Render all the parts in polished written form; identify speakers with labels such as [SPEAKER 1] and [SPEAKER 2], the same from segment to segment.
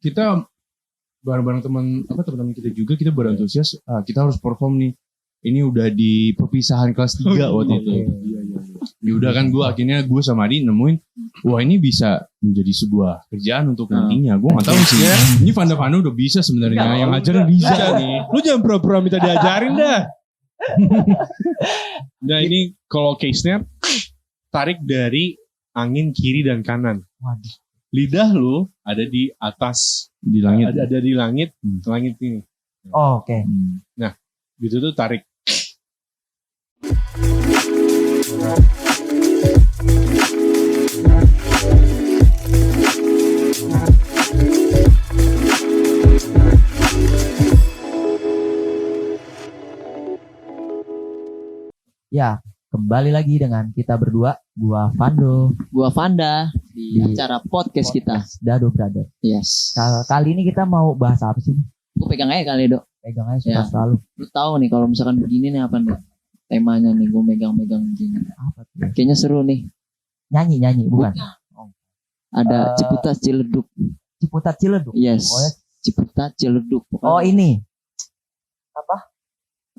[SPEAKER 1] kita bareng-bareng teman-teman kita juga, kita berantusias, kita harus perform nih. Ini udah di perpisahan kelas 3 waktu itu. Iya. Ya udah kan akhirnya gue sama Adi nemuin, wah ini bisa menjadi sebuah kerjaan untuk nantinya. Gue nggak tahu sih. Ini Vanda udah bisa sebenarnya, yang ngajarin bisa nih.
[SPEAKER 2] Lu jangan pura-pura minta diajarin dah. Nah ini kalau case-nya tarik dari angin kiri dan kanan.
[SPEAKER 3] Waduh.
[SPEAKER 2] Lidah lu ada di atas,
[SPEAKER 1] Di langit.
[SPEAKER 2] ada di langit, langit ini.
[SPEAKER 3] Oh, oke.
[SPEAKER 2] Nah, gitu tuh tarik.
[SPEAKER 3] Ya, kembali lagi dengan kita berdua, gua Vando,
[SPEAKER 4] Gua Vanda di
[SPEAKER 3] Di
[SPEAKER 4] acara podcast kita.
[SPEAKER 3] Dado Brother.
[SPEAKER 4] Yes.
[SPEAKER 3] Kali ini kita mau bahas apa sih?
[SPEAKER 4] Gue pegang aja kali, Dok.
[SPEAKER 3] Pegang aja suka
[SPEAKER 4] Ya.
[SPEAKER 3] selalu.
[SPEAKER 4] Lu tahu nih kalau misalkan begini nih apa nih temanya nih, gue megang-megang begini.
[SPEAKER 3] Apa tuh?
[SPEAKER 4] Kayaknya seru nih.
[SPEAKER 3] Nyanyi bukan?
[SPEAKER 4] Ada
[SPEAKER 3] Eh,
[SPEAKER 4] Ciputat Ciledug.
[SPEAKER 3] Ciputat Ciledug.
[SPEAKER 4] Yes.
[SPEAKER 3] Oh, ya.
[SPEAKER 4] Ciputat Ciledug.
[SPEAKER 3] Oh ini. Apa?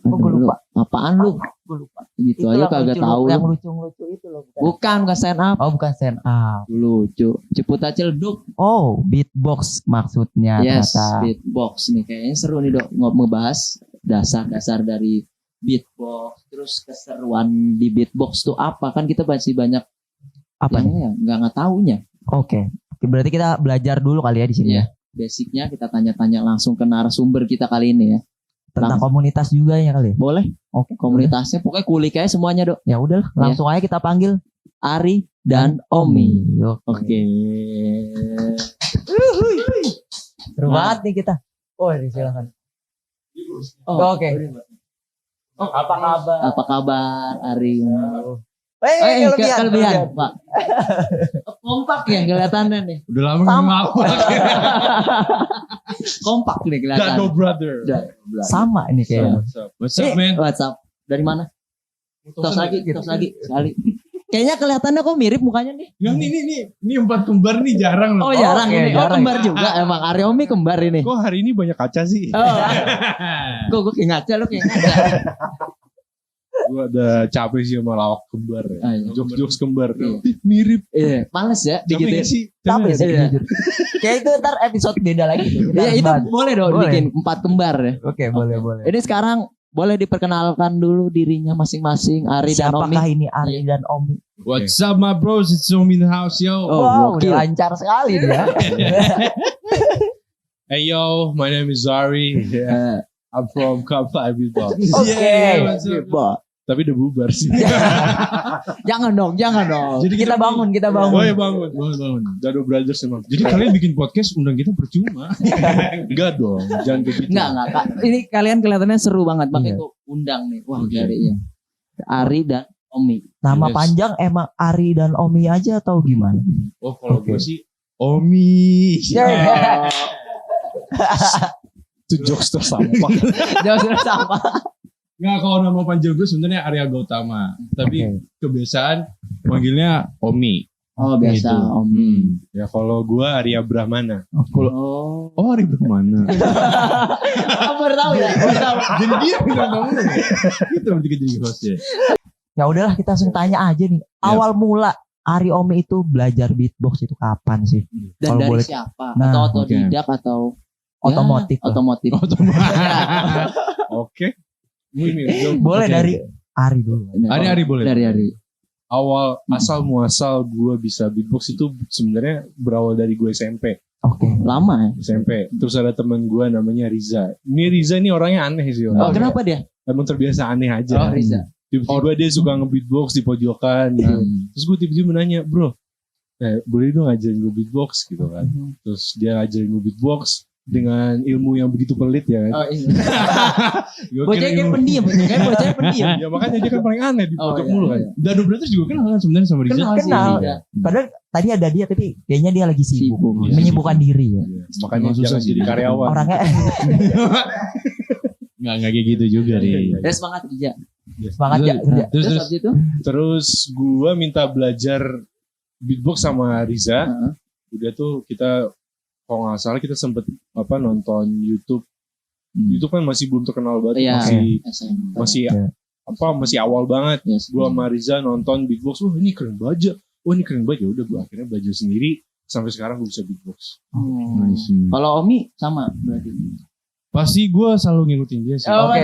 [SPEAKER 4] Aduh,
[SPEAKER 3] gue lupa.
[SPEAKER 4] lu. Apaan lu?
[SPEAKER 3] Gue lupa.
[SPEAKER 4] Gitu
[SPEAKER 3] Itu
[SPEAKER 4] aja
[SPEAKER 3] yang
[SPEAKER 4] kagak
[SPEAKER 3] lucu,
[SPEAKER 4] tahu
[SPEAKER 3] yang
[SPEAKER 4] lu.
[SPEAKER 3] lucu-lucu itu loh.
[SPEAKER 4] Bukan stand up.
[SPEAKER 3] Oh, bukan stand up.
[SPEAKER 4] Lucu. Ciputat Ciledug.
[SPEAKER 3] Oh, beatbox maksudnya.
[SPEAKER 4] Yes,
[SPEAKER 3] ternyata.
[SPEAKER 4] beatbox nih kayaknya seru nih, Dok. Ngebahas dasar-dasar dari beatbox, terus keseruan di beatbox tuh apa? Kan kita masih banyak
[SPEAKER 3] Apa nih?
[SPEAKER 4] yang nggak taunya.
[SPEAKER 3] Oke. Berarti kita belajar dulu kali ya di sini.
[SPEAKER 4] Iya. Basicnya kita tanya-tanya langsung ke narasumber kita kali ini ya.
[SPEAKER 3] Tentang komunitas juga ya kali ya.
[SPEAKER 4] Boleh?
[SPEAKER 3] Oke.
[SPEAKER 4] Komunitasnya pokoknya kulik aja semuanya, Dok.
[SPEAKER 3] Ya udahlah, langsung aja kita panggil
[SPEAKER 4] Ari dan Omi.
[SPEAKER 3] Oke. Seru banget nih kita. Oh, ini silakan.
[SPEAKER 4] Oh,
[SPEAKER 3] Oke. Oh, apa kabar?
[SPEAKER 4] apa kabar Ari?
[SPEAKER 3] Kelebihan.
[SPEAKER 4] Pak. Kompak ya kelihatannya nih.
[SPEAKER 1] Udah lama nggak mau.
[SPEAKER 4] Kompak nih kelihatan.
[SPEAKER 2] Dado Brother.
[SPEAKER 3] Sama ini kayaknya.
[SPEAKER 1] What's up, man?
[SPEAKER 4] WhatsApp. Dari mana? Tos lagi sekali. Kayaknya kelihatannya kok mirip mukanya nih.
[SPEAKER 1] Yang ini 4 kembar nih jarang loh.
[SPEAKER 4] Oh, jarang
[SPEAKER 3] oke,
[SPEAKER 4] ini. Oh,
[SPEAKER 3] jarang.
[SPEAKER 4] kembar juga emang. Ari Omi kembar ini.
[SPEAKER 2] Kok hari ini banyak kaca sih?
[SPEAKER 4] Oh, kok gue kayak ngaca, lu kayak ngaca.
[SPEAKER 2] Gue ada capek sih sama lawak kembar ya.
[SPEAKER 4] Ah, iya.
[SPEAKER 2] Jokes kembar.
[SPEAKER 4] Iya.
[SPEAKER 2] Mirip.
[SPEAKER 4] Iya, males ya
[SPEAKER 2] Capek
[SPEAKER 4] digituin.
[SPEAKER 2] nggak sih?
[SPEAKER 3] Capek sih
[SPEAKER 4] Iya.
[SPEAKER 3] jujur. Kayak itu ntar episode beda lagi.
[SPEAKER 4] Iya, itu boleh dong
[SPEAKER 3] Boleh.
[SPEAKER 4] bikin 4 kembar ya.
[SPEAKER 3] Oke, boleh.
[SPEAKER 4] Ini sekarang boleh diperkenalkan dulu dirinya masing-masing Ari dan Omi.
[SPEAKER 3] Siapakah ini Ari dan Omi?
[SPEAKER 1] What's up, my bros? It's Omi in the house, yo.
[SPEAKER 4] Oh,
[SPEAKER 3] Wow,
[SPEAKER 4] gokil.
[SPEAKER 3] udah lancar sekali dia.
[SPEAKER 2] Hey yo, my name is Zari.
[SPEAKER 4] Eh,
[SPEAKER 2] I'm from Kappa Beatbox.
[SPEAKER 3] Oke.
[SPEAKER 1] Yeah, what's up?
[SPEAKER 4] Pak.
[SPEAKER 2] Tapi udah bubar sih.
[SPEAKER 4] Jangan dong.
[SPEAKER 1] Jadi
[SPEAKER 3] kita bangun.
[SPEAKER 2] Oh ya bangun.
[SPEAKER 1] bangun.
[SPEAKER 2] Dado Brothers emang.
[SPEAKER 1] Jadi kalian bikin podcast undang kita percuma.
[SPEAKER 2] Enggak dong, jangan kayak gitu.
[SPEAKER 4] Enggak, Kak. Ini kalian kelihatannya seru banget. Makanya
[SPEAKER 3] Iya.
[SPEAKER 4] gue undang nih. Wah,
[SPEAKER 1] Oke.
[SPEAKER 4] dari ya. Ari dan Omi.
[SPEAKER 3] Nama
[SPEAKER 1] Yes.
[SPEAKER 3] panjang emang Ari dan Omi aja atau gimana?
[SPEAKER 1] Oh, kalau
[SPEAKER 3] Oke.
[SPEAKER 1] gue sih Omi.
[SPEAKER 3] Yeah.
[SPEAKER 2] Itu jokes tersampah.
[SPEAKER 4] Jauh sama.
[SPEAKER 1] Nggak, kalau nama panjang gue sebenarnya Arya Gautama. Tapi
[SPEAKER 3] Oke.
[SPEAKER 1] kebiasaan manggilnya Omi.
[SPEAKER 4] Oh, biasa
[SPEAKER 1] Gitu.
[SPEAKER 4] Omi.
[SPEAKER 2] Ya kalau gue Arya Brahmana.
[SPEAKER 4] Oh.
[SPEAKER 1] Oh, Arya Brahmana.
[SPEAKER 4] Baru tahu ya. Baru tahu.
[SPEAKER 1] Jadi dia bilang kamu. Kita berarti jadi host ya.
[SPEAKER 3] Ya udahlah kita langsung tanya aja nih. Awal mula Ari Omi itu belajar beatbox itu kapan sih?
[SPEAKER 4] Dan
[SPEAKER 3] Kalau
[SPEAKER 4] dari
[SPEAKER 3] boleh-
[SPEAKER 4] siapa?
[SPEAKER 3] Nah,
[SPEAKER 4] Atau otodidak atau
[SPEAKER 3] Otomotif.
[SPEAKER 4] Ya, otomotif.
[SPEAKER 2] Oke.
[SPEAKER 3] Boleh
[SPEAKER 1] Oke.
[SPEAKER 3] dari Ari dulu.
[SPEAKER 1] Ari boleh.
[SPEAKER 4] Dari Ari.
[SPEAKER 2] Awal asal muasal gue bisa beatbox itu sebenarnya berawal dari gue SMP.
[SPEAKER 3] Oke.
[SPEAKER 4] Lama ya.
[SPEAKER 2] SMP. Terus ada teman gue namanya Riza. Ini Riza ini orangnya aneh sih.
[SPEAKER 4] Oh, kenapa dia?
[SPEAKER 2] Emang terbiasa aneh aja.
[SPEAKER 4] Oh, Riza.
[SPEAKER 2] Tiba-tiba dia suka nge-beatbox di pojokan gitu. Terus gue tiba-tiba nanya, bro, boleh dong ngajarin gue beatbox gitu kan. Terus dia ngajarin gue beatbox dengan ilmu yang begitu pelit ya kan.
[SPEAKER 4] Oh, iya.
[SPEAKER 1] Gua
[SPEAKER 4] Bocahnya
[SPEAKER 1] kira
[SPEAKER 4] kayak
[SPEAKER 1] ilmu-
[SPEAKER 4] pendiam, kan bocahnya pendiam.
[SPEAKER 2] Ya makanya dia kan paling aneh di
[SPEAKER 4] Oh,
[SPEAKER 2] pojok
[SPEAKER 4] iya,
[SPEAKER 2] mulu kan.
[SPEAKER 4] iya.
[SPEAKER 1] Dado Brothers juga kenal kan sebenarnya sama Riza.
[SPEAKER 4] Kenal sih.
[SPEAKER 3] Kenal.
[SPEAKER 4] Iya.
[SPEAKER 3] Padahal tadi ada dia tapi kayaknya dia lagi sibuk.
[SPEAKER 4] Sibuk.
[SPEAKER 3] Menyibukkan diri ya.
[SPEAKER 2] Iya, makanya
[SPEAKER 1] Emang susah
[SPEAKER 2] jangan
[SPEAKER 1] sih.
[SPEAKER 2] jadi karyawan.
[SPEAKER 3] Orangnya
[SPEAKER 1] Nggak kayak gitu juga nih.
[SPEAKER 4] Ya semangat kerja.
[SPEAKER 3] semangat ya kerja.
[SPEAKER 1] Terus
[SPEAKER 4] Terus habis itu?
[SPEAKER 2] Terus gue minta belajar beatbox sama Riza.
[SPEAKER 4] Heeh.
[SPEAKER 2] Udah tuh kita kalau nggak salah kita sempet nonton YouTube. YouTube kan masih belum terkenal banget,
[SPEAKER 4] Iya. SMP.
[SPEAKER 2] masih awal banget.
[SPEAKER 4] Yes.
[SPEAKER 2] Gua sama Riza nonton beatbox, ini keren banget. Ya udah gua akhirnya belajar sendiri sampai sekarang gua bisa beatbox.
[SPEAKER 1] Nice.
[SPEAKER 4] Kalau Omi sama berarti.
[SPEAKER 1] Pasti gue selalu ngikutin dia sih.
[SPEAKER 3] Oke.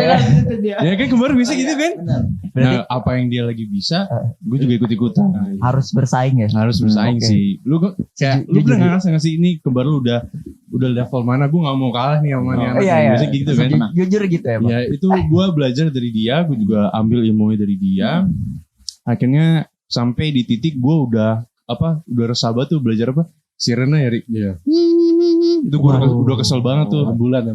[SPEAKER 1] Ya kan kemarin bisa gitu kan.
[SPEAKER 4] Benar.
[SPEAKER 3] Berarti
[SPEAKER 1] Nah, apa yang dia lagi bisa, gue juga ikut-ikutan.
[SPEAKER 3] harus bersaing ya.
[SPEAKER 1] Harus bersaing
[SPEAKER 3] oke.
[SPEAKER 1] sih. Lu kayak lu
[SPEAKER 3] Jujur,
[SPEAKER 1] pernah ngerasa nggak sih ini kembar lu udah level mana? Gue nggak mau kalah nih sama nih anak.
[SPEAKER 3] Iya.
[SPEAKER 1] Biasanya gitu kan.
[SPEAKER 3] Jujur gitu ya, Bang.
[SPEAKER 1] Ya itu gue belajar dari dia, gue juga ambil ilmunya dari dia. Akhirnya sampai di titik gue udah resah banget tuh belajar Sirena ya, Rik?
[SPEAKER 2] Iya.
[SPEAKER 1] Itu gue udah kesel banget tuh.
[SPEAKER 2] Bulan.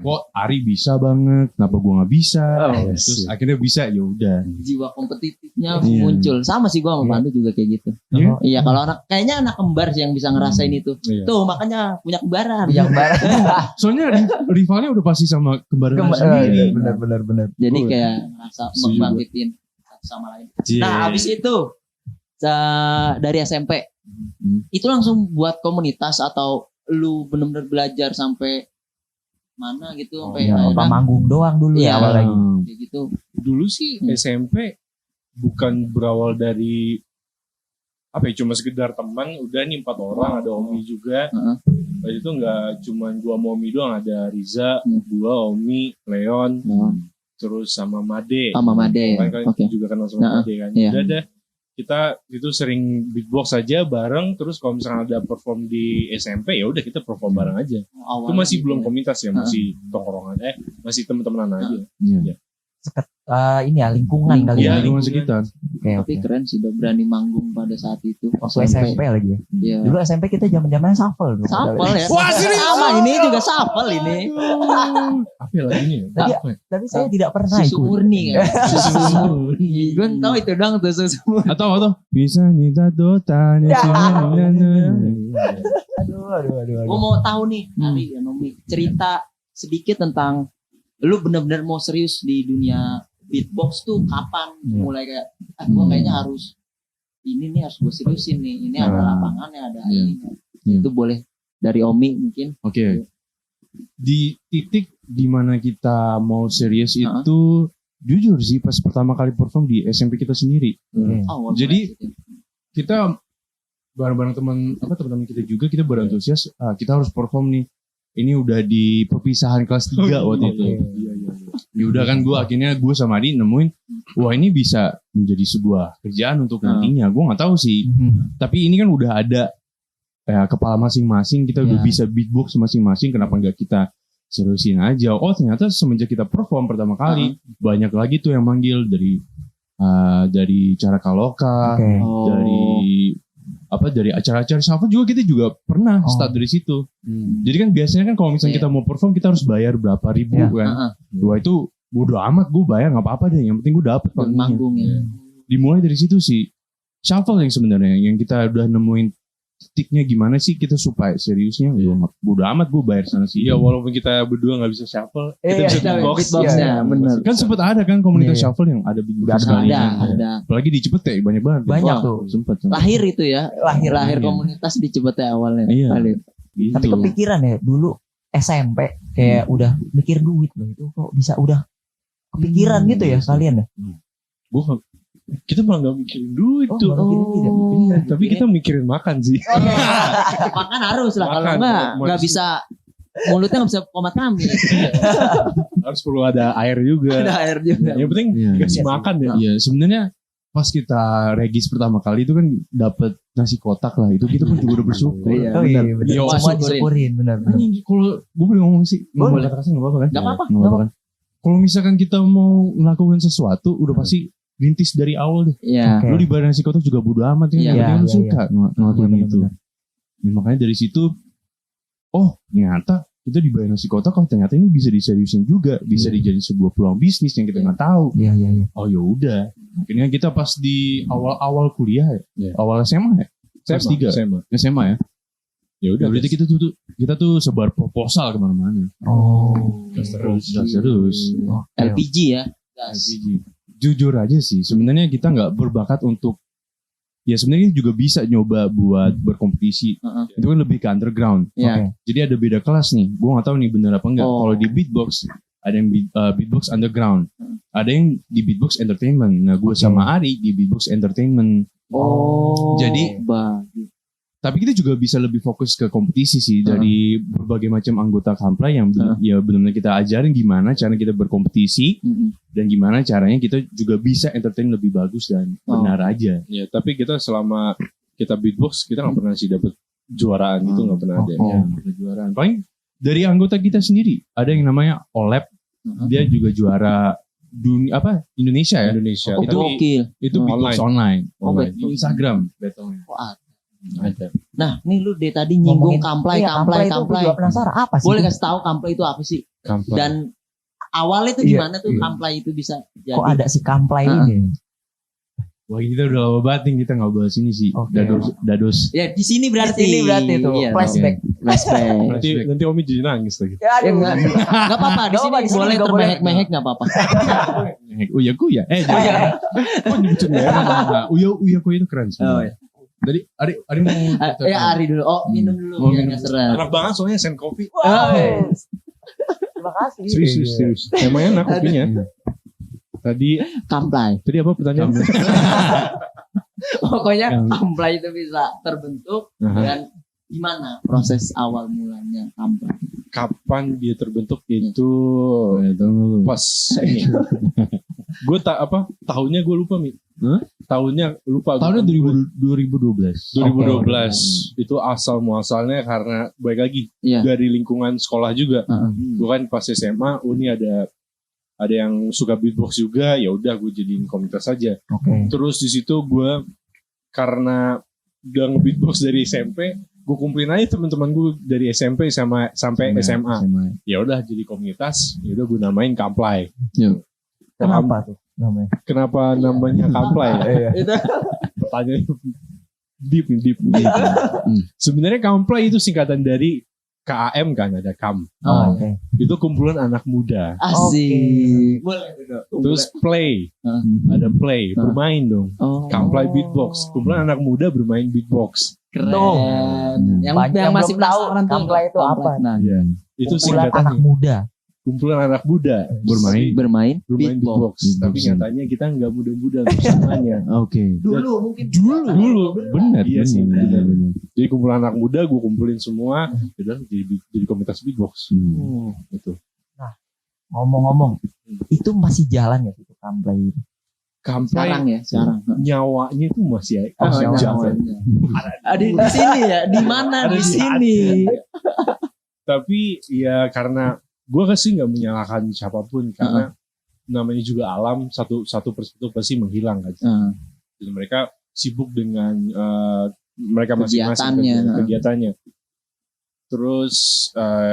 [SPEAKER 1] Kok Ari bisa banget, kenapa gue nggak bisa?
[SPEAKER 2] Yes.
[SPEAKER 1] Terus akhirnya bisa, ya udah.
[SPEAKER 4] Jiwa kompetitifnya
[SPEAKER 1] Iya.
[SPEAKER 4] muncul. Sama sih gua sama Pandu juga kayak gitu.
[SPEAKER 1] Iya.
[SPEAKER 4] Iya, kalau kayaknya anak kembar sih yang bisa ngerasain itu.
[SPEAKER 2] Iya.
[SPEAKER 4] Tuh, makanya punya kembaran.
[SPEAKER 3] Yang barat.
[SPEAKER 1] Soalnya rivalnya udah pasti sama kembaran sendiri.
[SPEAKER 3] Benar.
[SPEAKER 4] Jadi
[SPEAKER 2] Betul.
[SPEAKER 4] kayak ngerasa
[SPEAKER 2] Setuju
[SPEAKER 4] membangkitin satu sama lain.
[SPEAKER 1] Iya.
[SPEAKER 4] Nah, habis itu dari SMP itu langsung buat komunitas atau lu bener-bener belajar sampai mana gitu sampai
[SPEAKER 3] Apa
[SPEAKER 4] akhirnya
[SPEAKER 3] manggung doang dulu
[SPEAKER 4] Iya.
[SPEAKER 3] ya awal lagi.
[SPEAKER 4] kayak gitu.
[SPEAKER 2] Dulu sih SMP bukan berawal dari cuma sekedar teman, udah nih 4 orang, ada Omi juga.
[SPEAKER 4] Heeh.
[SPEAKER 2] Waktu itu nggak cuma gua sama Omi doang, ada Riza, gua, Omi, Leon, terus sama Made.
[SPEAKER 4] Sama Made.
[SPEAKER 2] Kalian
[SPEAKER 4] Oke.
[SPEAKER 2] juga kenal sama Made kan.
[SPEAKER 4] Iya.
[SPEAKER 2] Udah deh, kita itu sering beatbox aja bareng, terus kalau misalnya ada perform di SMP ya udah kita perform bareng aja. Itu
[SPEAKER 4] Awalnya
[SPEAKER 2] masih
[SPEAKER 4] gitu
[SPEAKER 2] belum
[SPEAKER 4] ya.
[SPEAKER 2] komunitas ya, masih tongkrongan, masih teman-temanan aja.
[SPEAKER 1] Iya.
[SPEAKER 3] Ini ya lingkungan kali
[SPEAKER 2] Iya,
[SPEAKER 3] ya.
[SPEAKER 1] Lingkungan sekitar.
[SPEAKER 3] Oke.
[SPEAKER 4] Tapi keren sih udah berani manggung pada saat itu.
[SPEAKER 3] Waktu SMP lagi ya.
[SPEAKER 4] Iya.
[SPEAKER 3] Dulu SMP kita zaman-zamannya shuffle dulu.
[SPEAKER 4] Sapel ya.
[SPEAKER 1] Wah, serius?
[SPEAKER 4] Sama ini juga sapel ini.
[SPEAKER 2] Apa ya lagunya ya?
[SPEAKER 3] Tapi,
[SPEAKER 2] Apa ya?
[SPEAKER 3] tapi saya tidak pernah
[SPEAKER 4] Susu
[SPEAKER 3] ikut.
[SPEAKER 4] murni kan. Susu murni. Gue tahu itu dong tuh susu murni.
[SPEAKER 1] Atau bisa nita dotan.
[SPEAKER 3] Ya.
[SPEAKER 4] Gue mau tahu nih Ari ya Nomi cerita sedikit tentang lu bener-bener mau serius di dunia beatbox tuh kapan mulai kayak gue kayaknya harus ini nih harus gue seriusin nih ini ada lapangannya ada ininya.
[SPEAKER 1] Iya.
[SPEAKER 4] Itu boleh dari Omi mungkin.
[SPEAKER 1] Oke. Di titik dimana kita mau serius itu jujur sih pas pertama kali perform di SMP kita sendiri.
[SPEAKER 4] Oh,
[SPEAKER 1] Jadi,
[SPEAKER 4] keren sih.
[SPEAKER 1] Kita bareng-bareng teman-teman kita juga kita berantusias kita harus perform nih. Ini udah di perpisahan kelas 3 waktu itu.
[SPEAKER 2] Iya.
[SPEAKER 1] Ya udah kan akhirnya gue sama Adi nemuin wah ini bisa menjadi sebuah kerjaan untuk nantinya. Gue nggak tahu sih. Tapi ini kan udah ada kepala masing-masing, kita udah bisa beatbox masing-masing, kenapa nggak kita seriusin aja? Oh ternyata semenjak kita perform pertama kali banyak lagi tuh yang manggil dari cara kaloka, dari acara-acara shuffle juga kita juga pernah start dari situ. Jadi kan biasanya kan kalau misalnya kita mau perform kita harus bayar berapa ribu kan. Wah itu bodo amat, gue bayar nggak apa-apa deh, yang penting gue dapet
[SPEAKER 4] manggung ya.
[SPEAKER 1] Dimulai dari situ sih shuffle yang sebenarnya yang kita udah nemuin titiknya gimana sih kita supaya seriusnya. Bodo amat gue bayar sana sih.
[SPEAKER 2] Ya walaupun kita berdua nggak bisa shuffle, kita bisa
[SPEAKER 4] beatboxnya bener.
[SPEAKER 1] Kan sempat ada kan komunitas shuffle yang ada beatbox sekalian.
[SPEAKER 4] Ada.
[SPEAKER 1] Apalagi di Cipete banyak banget.
[SPEAKER 3] Banyak
[SPEAKER 4] Wah,
[SPEAKER 3] tuh.
[SPEAKER 1] Sempet.
[SPEAKER 4] Lahir itu ya. Lahir
[SPEAKER 1] Iya.
[SPEAKER 4] komunitas di Cipete awalnya.
[SPEAKER 1] Iya.
[SPEAKER 4] Lahir.
[SPEAKER 1] Gitu.
[SPEAKER 3] Tapi kepikiran ya dulu SMP kayak udah mikir duit loh itu kok bisa udah kepikiran gitu ya kalian ya.
[SPEAKER 2] Kita malah nggak mikirin duit tuh.
[SPEAKER 3] Iya,
[SPEAKER 2] Tapi kita mikirin makan sih.
[SPEAKER 4] Makan harus lah kalau
[SPEAKER 2] Makan.
[SPEAKER 4] nggak bisa mulutnya nggak bisa komat kami.
[SPEAKER 2] Harus perlu ada air juga.
[SPEAKER 4] Ada air juga.
[SPEAKER 2] Yang penting
[SPEAKER 1] Iya.
[SPEAKER 2] dikasih makan ya.
[SPEAKER 1] Iya sebenarnya pas kita regis pertama kali itu kan dapat nasi kotak lah, itu kita pun juga udah bersyukur.
[SPEAKER 4] Iya,
[SPEAKER 3] benar.
[SPEAKER 1] Iya,
[SPEAKER 3] Semua
[SPEAKER 4] syukurin.
[SPEAKER 3] disyukurin benar.
[SPEAKER 1] Anjing, kalau gue boleh ngomong sih, nggak boleh kata kasar nggak apa-apa kan?
[SPEAKER 4] Nggak apa-apa.
[SPEAKER 1] Nggak apa-apa kan? Kalau misalkan kita mau melakukan sesuatu, udah pasti rintis dari awal deh.
[SPEAKER 4] Iya.
[SPEAKER 3] Oke.
[SPEAKER 1] Lu dibayar nasi kotak juga bodo amat kan?
[SPEAKER 4] Iya,
[SPEAKER 1] Yang penting lu
[SPEAKER 3] iya,
[SPEAKER 1] suka ngelakuin
[SPEAKER 3] Iya,
[SPEAKER 1] itu.
[SPEAKER 3] benar.
[SPEAKER 1] Ya, makanya dari situ, oh ternyata kita dibayar nasi kotak, oh ternyata ini bisa diseriusin juga, bisa dijadiin sebuah peluang bisnis yang kita nggak tahu.
[SPEAKER 3] Iya.
[SPEAKER 1] Oh ya udah. Akhirnya kita pas di awal kuliah ya, awal SMA ya, kelas 3 SMA ya. Ya udah berarti kita tuh sebar proposal kemana-mana.
[SPEAKER 3] Oh.
[SPEAKER 1] Gas terus.
[SPEAKER 4] LPG ya. Gas.
[SPEAKER 1] LPG. Jujur aja sih, sebenarnya kita nggak berbakat untuk ya sebenarnya juga bisa nyoba buat berkompetisi. Itu kan lebih ke underground.
[SPEAKER 4] Iya.
[SPEAKER 1] Jadi ada beda kelas nih. Gue nggak tahu nih bener apa enggak.
[SPEAKER 4] Oh.
[SPEAKER 1] Kalau di beatbox ada yang beatbox underground, ada yang di beatbox entertainment. Nah gue sama Ari di beatbox entertainment.
[SPEAKER 4] Oh.
[SPEAKER 1] Jadi tapi kita juga bisa lebih fokus ke kompetisi sih dari berbagai macam anggota Kamplay yang ya benar-benar kita ajarin gimana cara kita berkompetisi dan gimana caranya kita juga bisa entertain lebih bagus dan benar aja.
[SPEAKER 2] Ya, tapi kita selama kita beatbox kita nggak pernah sih dapet juaraan gitu, nggak pernah ada.
[SPEAKER 1] Ya, kejuaraan. Paling dari anggota kita sendiri ada yang namanya Olep, dia juga juara dunia Indonesia ya.
[SPEAKER 2] Indonesia.
[SPEAKER 4] Oh,
[SPEAKER 2] Tapi
[SPEAKER 4] gokil.
[SPEAKER 1] Itu beatbox online.
[SPEAKER 4] Oh,
[SPEAKER 1] Di Instagram battle-nya.
[SPEAKER 4] Oh,
[SPEAKER 2] ada.
[SPEAKER 4] nah, nih lu dari tadi nyinggung Kamplay.
[SPEAKER 3] Itu gue juga penasaran apa sih?
[SPEAKER 4] Boleh kasih tahu Kamplay itu apa sih?
[SPEAKER 2] Kamplay.
[SPEAKER 4] Dan awalnya itu gimana tuh Kamplay itu bisa jadi?
[SPEAKER 3] Kok ada si Kamplay ini?
[SPEAKER 1] Wah, kita udah lama banget nih kita nggak bahas ini sih.
[SPEAKER 3] Oke.
[SPEAKER 1] Dados.
[SPEAKER 4] Ya di sini berarti.
[SPEAKER 3] Di sini berarti tuh,
[SPEAKER 4] Iya,
[SPEAKER 3] flashback.
[SPEAKER 4] Flashback.
[SPEAKER 2] Nanti Omi jadi nangis lagi.
[SPEAKER 3] Ya,
[SPEAKER 4] Ya enggak apa-apa di
[SPEAKER 3] Nggak
[SPEAKER 4] sini
[SPEAKER 3] apa-apa, di sini
[SPEAKER 4] boleh
[SPEAKER 3] nggak boleh.
[SPEAKER 4] termehek-mehek enggak apa-apa.
[SPEAKER 1] Uya kuya. Jangan.
[SPEAKER 2] Kok nyebutin merah?
[SPEAKER 1] Uya kuya itu keren sih.
[SPEAKER 4] Oh, iya.
[SPEAKER 1] Tadi Ari mau.
[SPEAKER 4] Ya Ari dulu. Oh, minum dulu
[SPEAKER 1] Mau
[SPEAKER 4] biar
[SPEAKER 1] minum.
[SPEAKER 4] enggak seret.
[SPEAKER 2] Enak banget soalnya send kopi.
[SPEAKER 3] Wow. Terima kasih.
[SPEAKER 2] Serius. Emang enak kopinya. Tadi
[SPEAKER 4] Kamplay.
[SPEAKER 2] apa pertanyaan?
[SPEAKER 4] Pokoknya Kamplay itu bisa terbentuk
[SPEAKER 2] Aha.
[SPEAKER 4] dan gimana proses awal mulanya Kamplay?
[SPEAKER 2] Kapan dia terbentuk itu pas ini. Gue tahunnya gue lupa Mi. Tahunnya lupa.
[SPEAKER 1] Tahunnya 2012.
[SPEAKER 2] 2012 itu asal muasalnya karena baik lagi
[SPEAKER 4] Iya.
[SPEAKER 2] dari lingkungan sekolah juga. Gue kan pas SMA, Uni ada yang suka beatbox juga, ya udah gue jadiin komunitas aja.
[SPEAKER 3] Oke.
[SPEAKER 2] Terus di situ gue karena udah nge-beatbox dari SMP, gue kumpulin aja teman-teman gue dari SMP sampai SMA. Ya udah jadi komunitas, ya udah gue namain Kamplay.
[SPEAKER 3] Kenapa tuh namanya?
[SPEAKER 2] Kenapa namanya Kamplay?
[SPEAKER 4] Itu
[SPEAKER 2] Pertanyaan deep. Sebenarnya Kamplay itu singkatan dari KAM kan, ada KAM.
[SPEAKER 3] Oh, oke.
[SPEAKER 2] Itu kumpulan anak muda.
[SPEAKER 4] asik. Boleh dulu.
[SPEAKER 2] Terus play, ada play, bermain dong.
[SPEAKER 4] Oh.
[SPEAKER 2] Kamplay beatbox, kumpulan anak muda bermain beatbox.
[SPEAKER 4] Keren.
[SPEAKER 3] Tuh.
[SPEAKER 4] Yang
[SPEAKER 3] Banyak
[SPEAKER 4] masih
[SPEAKER 3] belum tahu
[SPEAKER 4] penasaran tuh
[SPEAKER 3] Kamplay itu apa.
[SPEAKER 4] Nah,
[SPEAKER 2] Itu
[SPEAKER 3] Kumpulan anak
[SPEAKER 2] singkatannya.
[SPEAKER 3] muda.
[SPEAKER 2] Kumpulan anak muda
[SPEAKER 4] bermain
[SPEAKER 2] beatbox. Tapi nyatanya kita nggak muda-muda untuk semuanya.
[SPEAKER 1] Oke.
[SPEAKER 4] dulu mungkin
[SPEAKER 2] Dulu.
[SPEAKER 1] Benar.
[SPEAKER 2] Iya sih.
[SPEAKER 1] Benar.
[SPEAKER 2] Jadi kumpulan anak muda gue kumpulin semua, udah jadi komunitas beatbox. Itu.
[SPEAKER 3] Ngomong-ngomong, itu masih jalan ya itu Kamplay itu?
[SPEAKER 4] sekarang
[SPEAKER 2] Kamplay
[SPEAKER 4] ya sekarang.
[SPEAKER 2] nyawanya itu masih
[SPEAKER 4] Oh,
[SPEAKER 2] jalan.
[SPEAKER 4] Ada di sini ya, di mana
[SPEAKER 2] Ada
[SPEAKER 4] di
[SPEAKER 2] di
[SPEAKER 4] sini?
[SPEAKER 2] Tapi ya karena gue sih nggak menyalahkan siapapun karena namanya juga alam satu persatu pasti menghilang kan. Jadi mereka sibuk dengan mereka masing-masing kegiatannya. Terus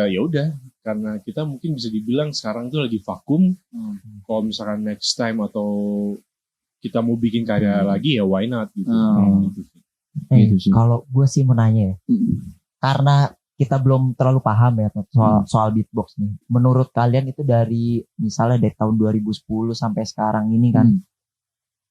[SPEAKER 2] ya udah karena kita mungkin bisa dibilang sekarang tuh lagi vakum. Kalau misalkan next time atau kita mau bikin karya lagi ya why not gitu. Gitu sih.
[SPEAKER 1] Gitu sih.
[SPEAKER 3] Kalau gue sih mau nanya ya, karena kita belum terlalu paham ya soal beatbox nih. Menurut kalian itu dari misalnya dari tahun 2010 sampai sekarang ini kan,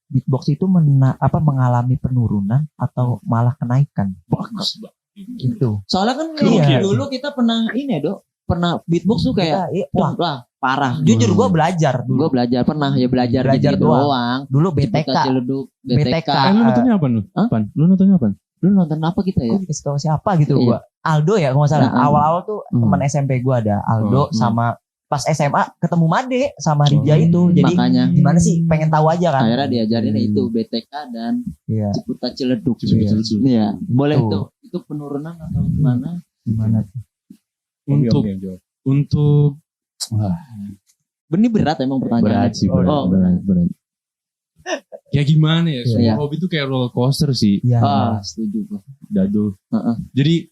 [SPEAKER 3] beatbox itu mengalami penurunan atau malah kenaikan?
[SPEAKER 2] Bagus banget.
[SPEAKER 3] Gitu.
[SPEAKER 4] Soalnya kan
[SPEAKER 3] Iya.
[SPEAKER 4] dulu kita pernah ini ya, Dok. Pernah beatbox tuh kayak
[SPEAKER 3] Wah,
[SPEAKER 4] wah parah.
[SPEAKER 3] jujur gue belajar
[SPEAKER 4] Gue
[SPEAKER 3] dulu.
[SPEAKER 4] belajar pernah ya belajar gitu
[SPEAKER 3] doang.
[SPEAKER 4] doang.
[SPEAKER 3] Dulu BTK.
[SPEAKER 4] Ciledug, BTK.
[SPEAKER 1] Lu nontonnya apa lu?
[SPEAKER 4] Hah?
[SPEAKER 1] Pan? Lu nontonnya apa?
[SPEAKER 4] Lu nonton apa kita ya?
[SPEAKER 3] Gue dikasih tahu siapa gitu
[SPEAKER 4] Iya.
[SPEAKER 3] gue. Aldo ya kalau nggak salah. Awal-awal tuh teman SMP gue ada Aldo sama pas SMA ketemu Made sama Rija itu. Jadi
[SPEAKER 4] Makanya
[SPEAKER 3] gimana sih pengen tahu aja kan.
[SPEAKER 4] akhirnya diajarin itu BTK dan
[SPEAKER 3] Iya.
[SPEAKER 4] Ciputa Ciledug.
[SPEAKER 1] Ciledug.
[SPEAKER 4] Iya, boleh
[SPEAKER 3] Tuh.
[SPEAKER 4] tuh. Itu penurunan atau gimana?
[SPEAKER 3] Gimana?
[SPEAKER 1] Untuk
[SPEAKER 4] Ini berat emang pertanyaannya.
[SPEAKER 1] berat sih, berat.
[SPEAKER 4] Oh.
[SPEAKER 1] berat. Ya gimana ya? Semua
[SPEAKER 4] Iya.
[SPEAKER 1] hobi itu kayak roller coaster sih.
[SPEAKER 3] Iya.
[SPEAKER 4] Setuju gua.
[SPEAKER 1] Dado. Jadi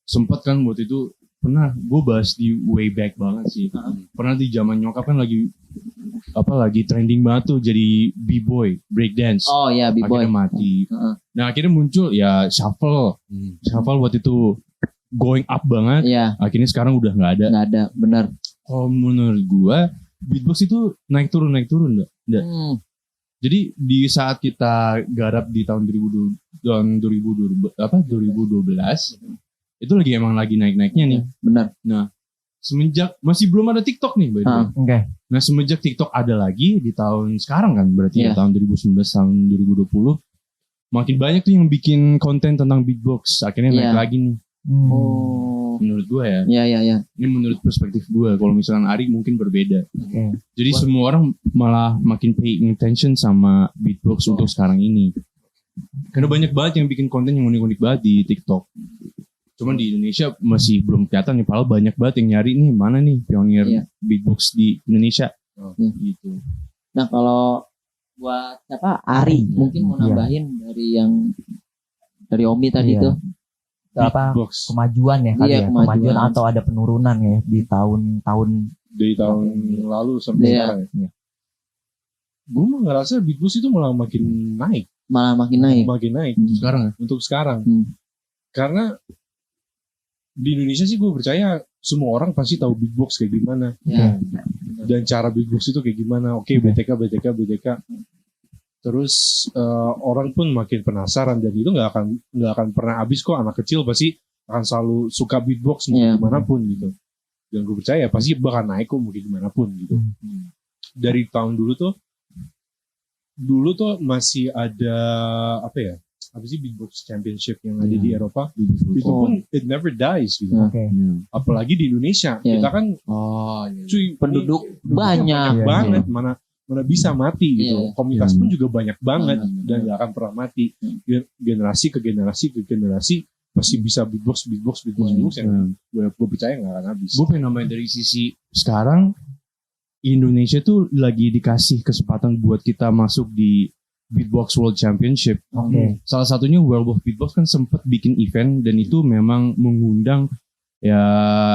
[SPEAKER 1] sempat kan waktu itu pernah gue bahas di way back banget sih. Pernah di zaman nyokap kan lagi trending banget tuh jadi b-boy, breakdance.
[SPEAKER 4] Oh iya, B-boy.
[SPEAKER 1] Akhirnya mati. Nah akhirnya muncul ya shuffle. Shuffle waktu itu going up banget.
[SPEAKER 4] Iya,
[SPEAKER 1] Akhirnya sekarang udah nggak ada.
[SPEAKER 4] nggak ada, benar.
[SPEAKER 1] Kalau menurut gue beatbox itu naik turun enggak? Jadi di saat kita garap di tahun 2012 itu lagi naik-naiknya nih.
[SPEAKER 4] Benar.
[SPEAKER 1] Semenjak masih belum ada TikTok nih, by the way.
[SPEAKER 3] Oke.
[SPEAKER 1] Nah, semenjak TikTok ada lagi di tahun sekarang kan, berarti
[SPEAKER 4] Iya.
[SPEAKER 1] tahun 2019 tahun 2020 makin banyak tuh yang bikin konten tentang beatbox. Akhirnya naik
[SPEAKER 4] Iya.
[SPEAKER 1] lagi nih.
[SPEAKER 4] Oh.
[SPEAKER 1] Menurut gue ya.
[SPEAKER 4] Ya.
[SPEAKER 1] Ini menurut perspektif gue. Kalau misalkan Ari mungkin berbeda.
[SPEAKER 3] Oke.
[SPEAKER 1] Jadi semua orang malah makin paying attention sama beatbox untuk sekarang ini. Karena banyak banget yang bikin konten yang unik-unik banget di TikTok. Cuman di Indonesia masih belum kelihatan nih. Padahal banyak banget yang nyari nih mana nih pionir
[SPEAKER 4] Iya.
[SPEAKER 1] beatbox di Indonesia.
[SPEAKER 4] Iya.
[SPEAKER 1] Gitu.
[SPEAKER 4] Nah kalau buat siapa Ari mungkin mau
[SPEAKER 3] Iya.
[SPEAKER 4] nambahin dari Omi tadi
[SPEAKER 3] Iya.
[SPEAKER 4] tuh.
[SPEAKER 3] Apa
[SPEAKER 2] Beatbox
[SPEAKER 3] kemajuan ya kali
[SPEAKER 4] Iya,
[SPEAKER 3] ya,
[SPEAKER 4] kemajuan.
[SPEAKER 3] kemajuan atau ada penurunan ya di tahun-tahun.
[SPEAKER 2] dari tahun lalu sampai
[SPEAKER 4] Iya.
[SPEAKER 2] sekarang ya.
[SPEAKER 3] Iya.
[SPEAKER 2] Gue mah ngerasa beatbox itu malah makin naik,
[SPEAKER 4] Malah makin naik.
[SPEAKER 1] Sekarang ya.
[SPEAKER 2] untuk sekarang.
[SPEAKER 4] Hmm.
[SPEAKER 2] Karena di Indonesia sih gue percaya semua orang pasti tahu beatbox kayak gimana
[SPEAKER 4] Ya.
[SPEAKER 2] dan cara beatbox itu kayak gimana. Oke, BTK. Terus orang pun makin penasaran dan itu nggak akan pernah habis kok. Anak kecil pasti akan selalu suka beatbox mau
[SPEAKER 4] Iya.
[SPEAKER 2] gimana pun gitu. Dan gue percaya pasti bakal naik kok mau gimana pun gitu. Dari tahun dulu tuh masih ada apa sih beatbox championship yang ada di Eropa. Itu
[SPEAKER 4] Oh.
[SPEAKER 2] pun it never dies gitu.
[SPEAKER 4] Nah.
[SPEAKER 3] Oke.
[SPEAKER 2] Apalagi di Indonesia
[SPEAKER 4] Iya.
[SPEAKER 2] kita kan
[SPEAKER 1] Oh, iya.
[SPEAKER 2] cuy
[SPEAKER 4] Penduduk
[SPEAKER 2] ini
[SPEAKER 4] banyak.
[SPEAKER 3] Iya,
[SPEAKER 2] banget mana bisa mati gitu.
[SPEAKER 4] Iya.
[SPEAKER 2] Komunitas
[SPEAKER 1] Iya.
[SPEAKER 2] pun juga banyak banget
[SPEAKER 4] Banget.
[SPEAKER 2] dan gak akan pernah mati.
[SPEAKER 4] Hmm.
[SPEAKER 2] Generasi ke generasi pasti bisa beatbox yang gue percaya gak akan habis.
[SPEAKER 1] Gue pengen nambahin dari sisi sekarang Indonesia tuh lagi dikasih kesempatan buat kita masuk di Beatbox World Championship.
[SPEAKER 3] Oke.
[SPEAKER 1] Salah satunya World of Beatbox kan sempat bikin event dan itu memang mengundang ya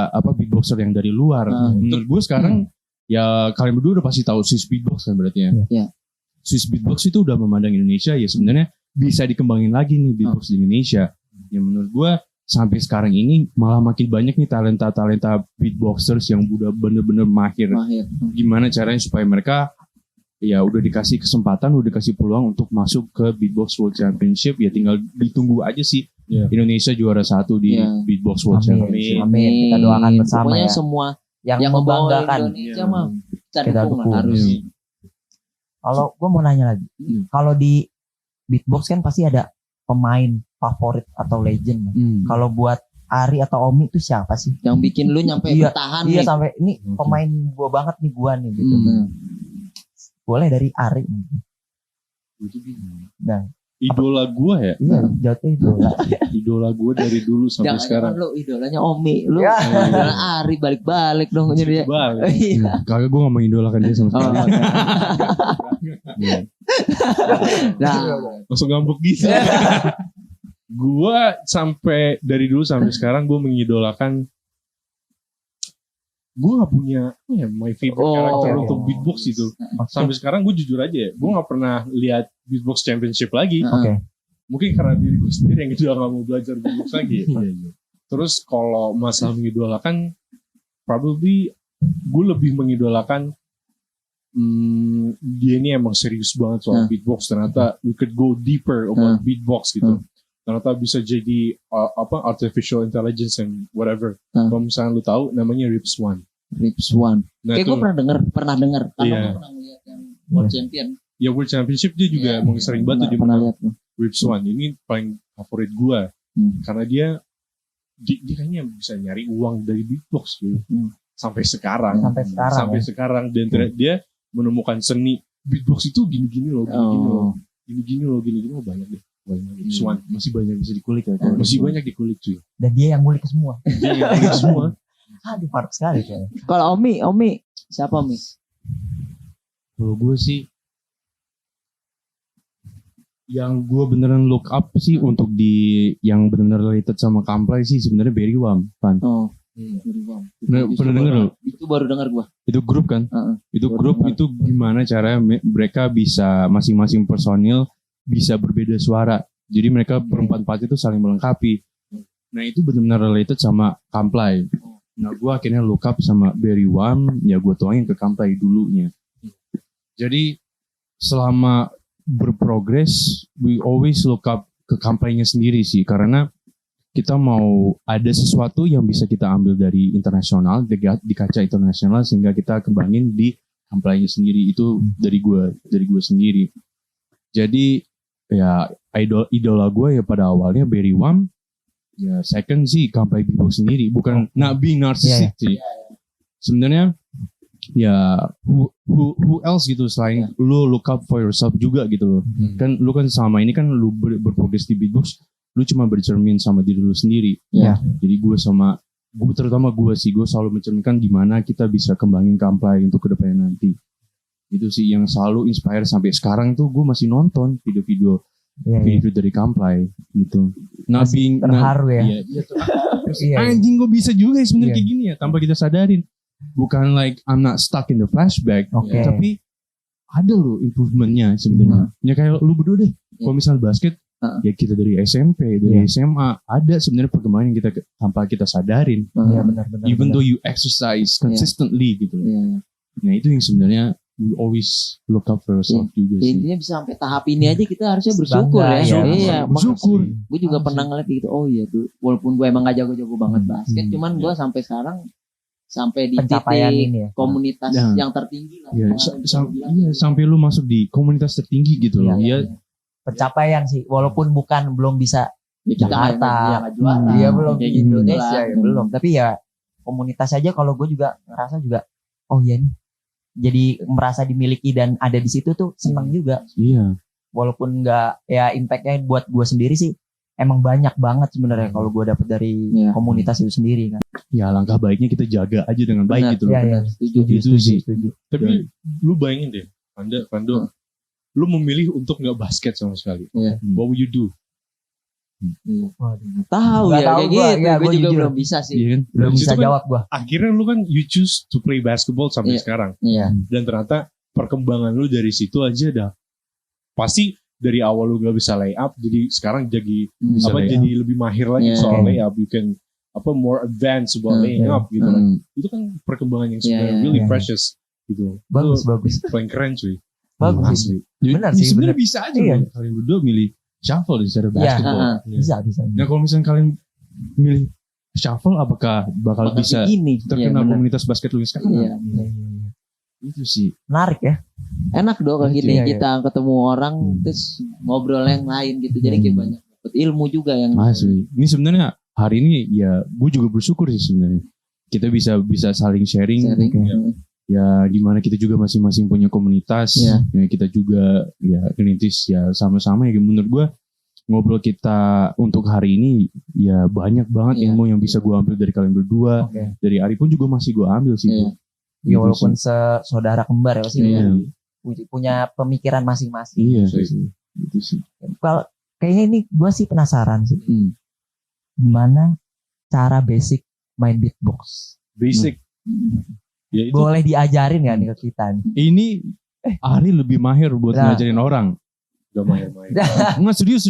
[SPEAKER 1] beatboxer yang dari luar. Menurut gue sekarang ya kalian berdua udah pasti tahu Swiss Beatbox kan berarti ya.
[SPEAKER 4] Iya.
[SPEAKER 1] Swiss Beatbox itu udah memandang Indonesia ya sebenarnya bisa dikembangin lagi nih beatbox di Indonesia. Ya menurut gue sampai sekarang ini malah makin banyak nih talenta-talenta beatboxers yang udah bener-bener mahir. Gimana caranya supaya mereka ya udah dikasih kesempatan, udah dikasih peluang untuk masuk ke Beatbox World Championship. Ya tinggal ditunggu aja sih Indonesia juara 1 di Beatbox World Championship.
[SPEAKER 3] Amin. Kita doakan bersama
[SPEAKER 4] Pokoknya
[SPEAKER 3] ya.
[SPEAKER 4] semua
[SPEAKER 3] Yang
[SPEAKER 4] membawa
[SPEAKER 3] membanggakan.
[SPEAKER 4] Indonesia mah kita
[SPEAKER 3] Kita
[SPEAKER 4] dukung
[SPEAKER 3] dukung.
[SPEAKER 4] lah, harus.
[SPEAKER 1] Iya.
[SPEAKER 3] Kalau gue mau nanya lagi, kalau di beatbox kan pasti ada pemain favorit atau legend. Kalau buat Ari atau Omi itu siapa sih?
[SPEAKER 4] Yang bikin lu nyampe
[SPEAKER 3] Iya,
[SPEAKER 4] bertahan
[SPEAKER 3] Iya
[SPEAKER 4] nih.
[SPEAKER 3] sampai ini pemain gue banget nih gue nih gitu. Boleh dari Ari. Nah,
[SPEAKER 2] Idola gue ya,
[SPEAKER 3] iya jatuh itu.
[SPEAKER 2] idola gue dari dulu sampai
[SPEAKER 4] Jangan
[SPEAKER 2] sekarang.
[SPEAKER 4] lu idolanya Omi, lu
[SPEAKER 3] Ya.
[SPEAKER 4] idola Ari balik-balik dong jadi.
[SPEAKER 2] Balik.
[SPEAKER 4] Iya.
[SPEAKER 1] Kagak, gue gak mengidolakan dia sama
[SPEAKER 4] Oh,
[SPEAKER 1] sekali.
[SPEAKER 4] oke. Nah,
[SPEAKER 2] Langsung ngambek gitu. Gue sampai dari dulu sampai sekarang gue mengidolakan. Gue gak punya my favorite karakter
[SPEAKER 3] oke.
[SPEAKER 2] untuk beatbox itu. Sampai sekarang gue jujur aja, gue gak pernah lihat beatbox championship lagi.
[SPEAKER 3] Oke.
[SPEAKER 2] Mungkin karena diri gue sendiri yang udah gak mau belajar beatbox lagi. Terus kalau masalah mengidolakan, probably gue lebih mengidolakan dia ini emang serius banget soal beatbox. Ternyata we could go deeper about beatbox gitu. Ternyata bisa jadi artificial intelligence and whatever. Kalau misalnya lu tahu namanya Rips One.
[SPEAKER 4] Rips One.
[SPEAKER 2] Nah,
[SPEAKER 4] Kayak
[SPEAKER 2] itu,
[SPEAKER 4] gue pernah dengar karena
[SPEAKER 2] Iya.
[SPEAKER 4] gue pernah ngeliat yang World Champion.
[SPEAKER 2] ya World Championship dia juga emang sering banget tuh dia
[SPEAKER 4] pernah
[SPEAKER 2] menang.
[SPEAKER 4] lihat tuh.
[SPEAKER 2] Rips One ini paling favorit gue karena dia kayaknya bisa nyari uang dari beatbox gitu. Sampai sekarang
[SPEAKER 3] Sampai sekarang.
[SPEAKER 2] dan dia menemukan seni beatbox itu gini-gini loh, gini-gini loh banyak deh. Rips One
[SPEAKER 1] Masih banyak bisa dikulik ya.
[SPEAKER 2] masih banyak dikulik cuy.
[SPEAKER 3] Dan dia yang ngulik semua.
[SPEAKER 2] Dia yang kulik semua.
[SPEAKER 3] Aduh, parah sekali kayaknya.
[SPEAKER 4] Kalau Omi siapa Omi?
[SPEAKER 1] Kalau gue sih yang gue beneran look up sih untuk di yang bener related sama Kamplay sih sebenarnya Barry Wam, Pan.
[SPEAKER 4] Oh.
[SPEAKER 1] Pernah denger lo?
[SPEAKER 4] Itu baru dengar gue.
[SPEAKER 1] Itu grup kan? Itu
[SPEAKER 4] Baru
[SPEAKER 1] grup
[SPEAKER 4] dengar.
[SPEAKER 1] itu gimana caranya mereka bisa masing-masing personil bisa berbeda suara. Jadi mereka berempat-empat itu saling melengkapi. Nah itu benar-benar related sama Kamplay. Nah gue akhirnya look up sama Barry Wam, ya gue tuangin ke Kamplay dulunya. Jadi selama berprogres, we always look up ke kampanye sendiri sih, karena kita mau ada sesuatu yang bisa kita ambil dari internasional, di kaca internasional, sehingga kita kembangin di kampanye sendiri. Itu dari gue sendiri. Jadi ya idola gue ya pada awalnya Barry Wham, ya second sih kampanye beatbox sendiri, bukan not being narcissistic sih. Sebenarnya ya who else gitu selain lu look up for yourself juga gitu loh. Kan lu kan selama ini kan lu berprogres di beatbox, lu cuma bercermin sama diri lu sendiri. Jadi gue terutama gue selalu mencerminkan gimana kita bisa kembangin Kamplay untuk kedepannya nanti. Itu sih yang selalu inspire sampai sekarang tuh gue masih nonton video-video dari Kamplay gitu.
[SPEAKER 3] Masih terharu ya.
[SPEAKER 1] Iya. Anjing gue bisa juga sebenarnya kayak gini ya tanpa kita sadarin. Bukan like I'm not stuck in the flashback, tapi ada loh improvementnya sebenarnya. Ya kayak lu berdua deh. Kalau misalnya basket, ya kita dari SMP, dari SMA ada sebenarnya perkembangan yang kita tanpa kita sadarin.
[SPEAKER 3] Benar.
[SPEAKER 1] Even though you exercise consistently gitu. Nah itu yang sebenarnya we always look up for yourself juga sih.
[SPEAKER 4] Intinya bisa sampai tahap ini aja kita harusnya bersyukur ya. Iya,
[SPEAKER 1] bersyukur.
[SPEAKER 4] Gue juga pernah ngeliat gitu. Oh iya tuh, walaupun gue emang gak jago-jago banget basket, cuman gue sampai sekarang sampai di
[SPEAKER 3] pencapaian
[SPEAKER 4] titik
[SPEAKER 3] ini ya.
[SPEAKER 4] komunitas yang tertinggi lah.
[SPEAKER 1] Sampai lu masuk di komunitas tertinggi gitu loh.
[SPEAKER 3] Pencapaian sih, walaupun belum bisa Jakarta,
[SPEAKER 4] dia
[SPEAKER 3] belum di Indonesia belum. Tapi ya komunitas aja kalau gue juga ngerasa juga, oh iya nih, jadi merasa dimiliki dan ada di situ tuh seneng juga.
[SPEAKER 1] Iya.
[SPEAKER 3] Walaupun nggak ya impactnya buat gue sendiri sih emang banyak banget sebenarnya kalau gue dapet dari komunitas itu sendiri kan.
[SPEAKER 1] Ya langkah baiknya kita jaga aja dengan baik gitu loh.
[SPEAKER 3] Iya, setuju.
[SPEAKER 2] Tapi lu bayangin deh, Pando, lu memilih untuk nggak basket sama sekali. What would you do?
[SPEAKER 4] Tahu ya kayak gitu. Gue juga belum bisa sih.
[SPEAKER 3] Belum bisa jawab gue.
[SPEAKER 2] Akhirnya lu kan you choose to play basketball sampai sekarang. Dan ternyata perkembangan lu dari situ aja dah. Pasti dari awal lu gak bisa lay up, jadi sekarang jadi lebih mahir lagi soal lay up. You can more advanced about laying up gitu kan. Itu kan perkembangan yang sebenarnya really precious gitu.
[SPEAKER 3] Bagus.
[SPEAKER 2] Paling keren cuy.
[SPEAKER 3] Bagus
[SPEAKER 2] asli.
[SPEAKER 3] Benar sih.
[SPEAKER 1] Sebenarnya bisa aja kalian berdua milih shuffle di secara basketball.
[SPEAKER 3] Bisa.
[SPEAKER 1] Nah kalau misalnya kalian milih shuffle, apakah bakal bisa terkenal komunitas basket lu sekarang? Itu sih
[SPEAKER 3] menarik ya.
[SPEAKER 4] Enak dong kayak gini kita ketemu orang terus ngobrol yang lain gitu. Jadi kayak banyak dapet ilmu juga yang
[SPEAKER 1] asli. Ini sebenarnya hari ini ya gue juga bersyukur sih sebenarnya. Kita bisa saling sharing. Ya dimana kita juga masing-masing punya komunitas. Ya kita juga ya ngerintis ya sama-sama ya. Menurut gue ngobrol kita untuk hari ini ya banyak banget ilmu yang bisa gue ambil dari kalian berdua. Dari Ari pun juga masih gue ambil sih.
[SPEAKER 3] Ya walaupun saudara kembar ya pasti punya pemikiran masing-masing.
[SPEAKER 1] Iya itu sih.
[SPEAKER 3] Kalau kayaknya ini gue sih penasaran sih. Gimana cara basic main beatbox?
[SPEAKER 2] Basic. Ya, itu.
[SPEAKER 3] Boleh diajarin gak nih ke kita nih?
[SPEAKER 1] Ini Ari lebih mahir buat ngajarin orang.
[SPEAKER 2] Gak mahir-mahir.
[SPEAKER 1] Nggak serius.